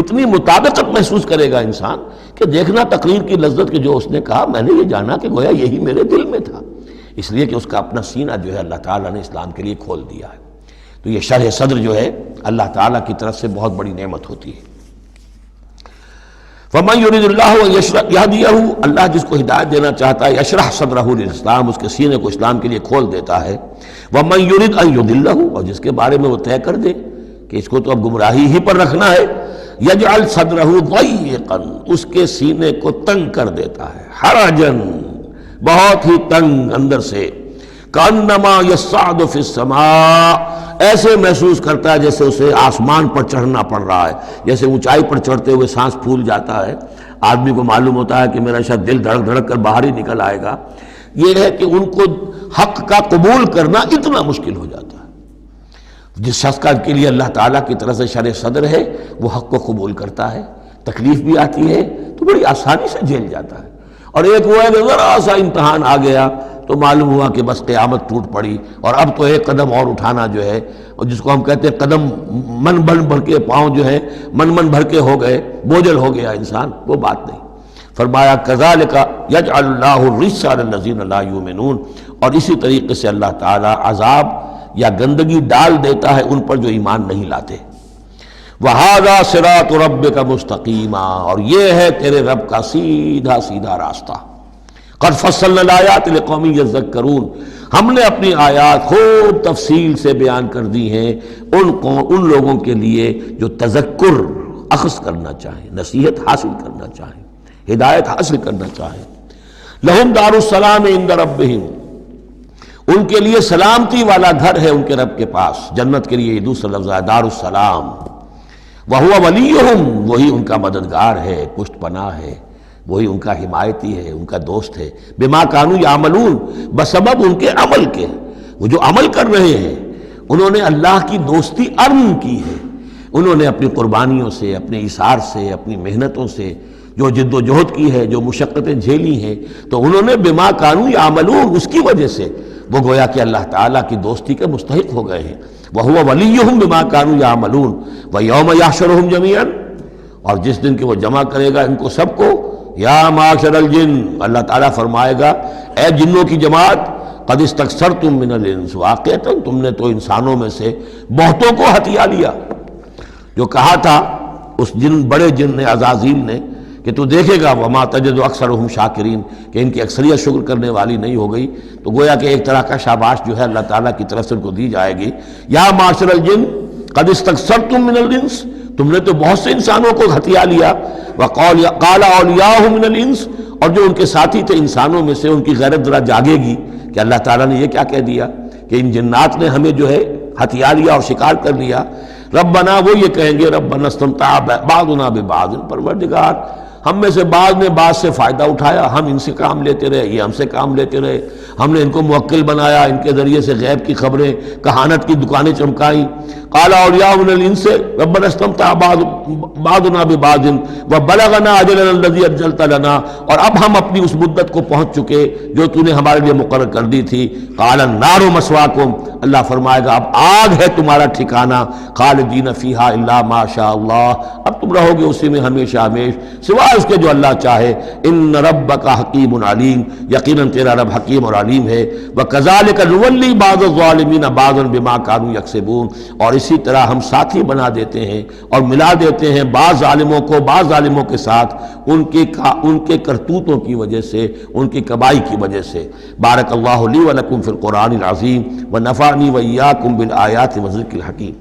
اتنی مطابقت محسوس کرے گا انسان کہ دیکھنا تقریر کی لذت کہ جو اس نے کہا میں نے یہ جانا کہ گویا یہی میرے دل میں تھا، اس لیے کہ اس کا اپنا سینہ جو ہے اللہ تعالیٰ نے اسلام کے لیے کھول دیا ہے۔ تو یہ شرح صدر جو ہے اللہ تعالیٰ کی طرف سے بہت بڑی نعمت ہوتی ہے۔ فَمَن يُرِدِ اللَّهُ أَن يَهْدِيَهُ، اللہ جس کو ہدایت دینا چاہتا ہے یشرح صدرہ للاسلام، اس کے سینے کو اسلام کے لیے کھول دیتا ہے۔ وَمَن يُرِدْ أَن يُضِلَّهُ، اور جس کے بارے میں وہ طے کر دے کہ اس کو تو اب گمراہی ہی پر رکھنا ہے، یجعل صدرہ ضیقا، اس کے سینے کو تنگ کر دیتا ہے، حرجن، بہت ہی تنگ اندر سے، کانما یصعد فی السماء، ایسے محسوس کرتا ہے جیسے اسے آسمان پر چڑھنا پڑ رہا ہے، جیسے اونچائی پر چڑھتے ہوئے سانس پھول جاتا ہے، آدمی کو معلوم ہوتا ہے کہ میرا شاید دل دھڑک دھڑک کر باہر ہی نکل آئے گا۔ یہ ہے کہ ان کو حق کا قبول کرنا اتنا مشکل ہو جاتا ہے۔ جس شخص کا کے لیے اللہ تعالیٰ کی طرف سے شرح صدر ہے وہ حق کو قبول کرتا ہے، تکلیف بھی آتی ہے تو بڑی آسانی سے جھیل جاتا ہے، اور ایک وہ ہے کہ ذرا سا امتحان آ گیا تو معلوم ہوا کہ بس قیامت ٹوٹ پڑی، اور اب تو ایک قدم اور اٹھانا جو ہے، اور جس کو ہم کہتے ہیں قدم من بھر کے پاؤں جو ہے من بھر کے ہو گئے، بوجھل ہو گیا انسان، وہ بات نہیں۔ فرمایا کذالک یجعل اللہ الرجس علی الذین لا یؤمنون، اور اسی طریقے سے اللہ تعالیٰ عذاب یا گندگی ڈال دیتا ہے ان پر جو ایمان نہیں لاتے۔ وَهَذَا صِرَاطُ رَبِّكَ مُسْتَقِيمًا، اور یہ ہے تیرے رب کا سیدھا سیدھا راستہ۔ قَدْ فَصَّلْنَا الْآيَاتِ لِقَوْمٍ يَذَّكَّرُونَ، ہم نے اپنی آیات خوب تفصیل سے بیان کر دی ہیں ان لوگوں کے لیے جو تذکر اخذ کرنا چاہیں، نصیحت حاصل کرنا چاہیں، ہدایت حاصل کرنا چاہیں۔ لَهُمْ دَارُ السَّلَامِ عِندَ رَبِّهِمْ، ان کے لیے سلامتی والا گھر ہے ان کے رب کے پاس، جنت کے لیے یہ دوسرا لفظ ہے دار السلام۔ وَهُوَ وَلِيُّهُمْ، وہی ان کا مددگار ہے، پشت پناہ ہے، وہی ان کا حمایتی ہے، ان کا دوست ہے۔ بِمَا كَانُوا يَعْمَلُونَ، بسبب ان کے عمل کے، وہ جو عمل کر رہے ہیں انہوں نے اللہ کی دوستی ارن کی ہے، انہوں نے اپنی قربانیوں سے، اپنے ایثار سے، اپنی محنتوں سے جو جد و جہد کی ہے، جو مشقتیں جھیلی ہیں، تو انہوں نے بِمَا كَانُوا يَعْمَلُونَ، اس کی وجہ سے وہ گویا کہ اللہ تعالیٰ کی دوستی کے مستحق ہو گئے ہیں۔ وَهُوَ وَلِيُّهُمْ بِمَا كَانُوا يَعْمَلُونَ وَيَوْمَ يَحْشُرُهُمْ جَمِيعًا، اور جس دن کہ وہ جمع کرے گا ان کو سب کو، یا معاشر الجن، اللہ تعالیٰ فرمائے گا اے جنوں کی جماعت، قد استکثرتم من الانس، واقعتاً تم نے تو انسانوں میں سے بہتوں کو ہتھیا لیا۔ جو کہا تھا اس بڑے جن نے، عزازیل نے، کہ تو دیکھے گا وما تجد اکثرهم شاکرین، کہ ان کی اکثریت شکر کرنے والی نہیں ہو گئی، تو گویا کہ ایک طرح کا شاباش جو ہے اللہ تعالیٰ کی طرف سے ان کو دی جائے گی۔ یا معاشر الجن قد استکثرتم من الانس، تم نے تو بہت سے انسانوں کو ہتھیا لیا۔ وقال اولیاؤہم من الانس، اور جو ان کے ساتھی تھے انسانوں میں سے، ان کی غیرت ذرا جاگے گی کہ اللہ تعالیٰ نے یہ کیا کہہ دیا کہ ان جنات نے ہمیں جو ہے ہتھیا لیا اور شکار کر لیا۔ ربنا، وہ یہ کہیں گے ربنا استمتع بعضنا ببعض، پروردگار ہم میں سے بعض نے بعض سے فائدہ اٹھایا، ہم ان سے کام لیتے رہے، یہ ہم سے کام لیتے رہے، ہم نے ان کو موکل بنایا، ان کے ذریعے سے غیب کی خبریں، کہانت کی دکانیں چمکائیں۔ قال اولیاء من الانس ربنا استمتع بعضنا ببعض وبلغنا اجلنا الذي اجلت لنا، اور اب ہم اپنی اس مدت کو پہنچ چکے جو تو نے ہمارے لیے مقرر کر دی تھی۔ قال النار مسواکم، اللہ فرمائے گا اب آگ ہے تمہارا ٹھکانہ، خالدین فیہا الا ما شاء اللہ، اب تم رہو گے اسی میں ہمیشہ ہمیش سوائے اس کے جو اللہ چاہے۔ ان ربک حکیم علیم، یقیناً تیرا رب حکیم اور علیم ہے۔ وکذالک نولی بعض الظالمین بعضا بما كانوا یکسبون، اور اسی طرح ہم ساتھی بنا دیتے ہیں اور ملا دیتے ہیں بعض ظالموں کو بعض ظالموں کے ساتھ ان کے کرتوتوں کی وجہ سے، ان کی کبائی کی وجہ سے۔ بارک اللہ لی ولکم فی القرآن العظیم ونفعنی وإیاکم بالآیات والذکر الحکیم۔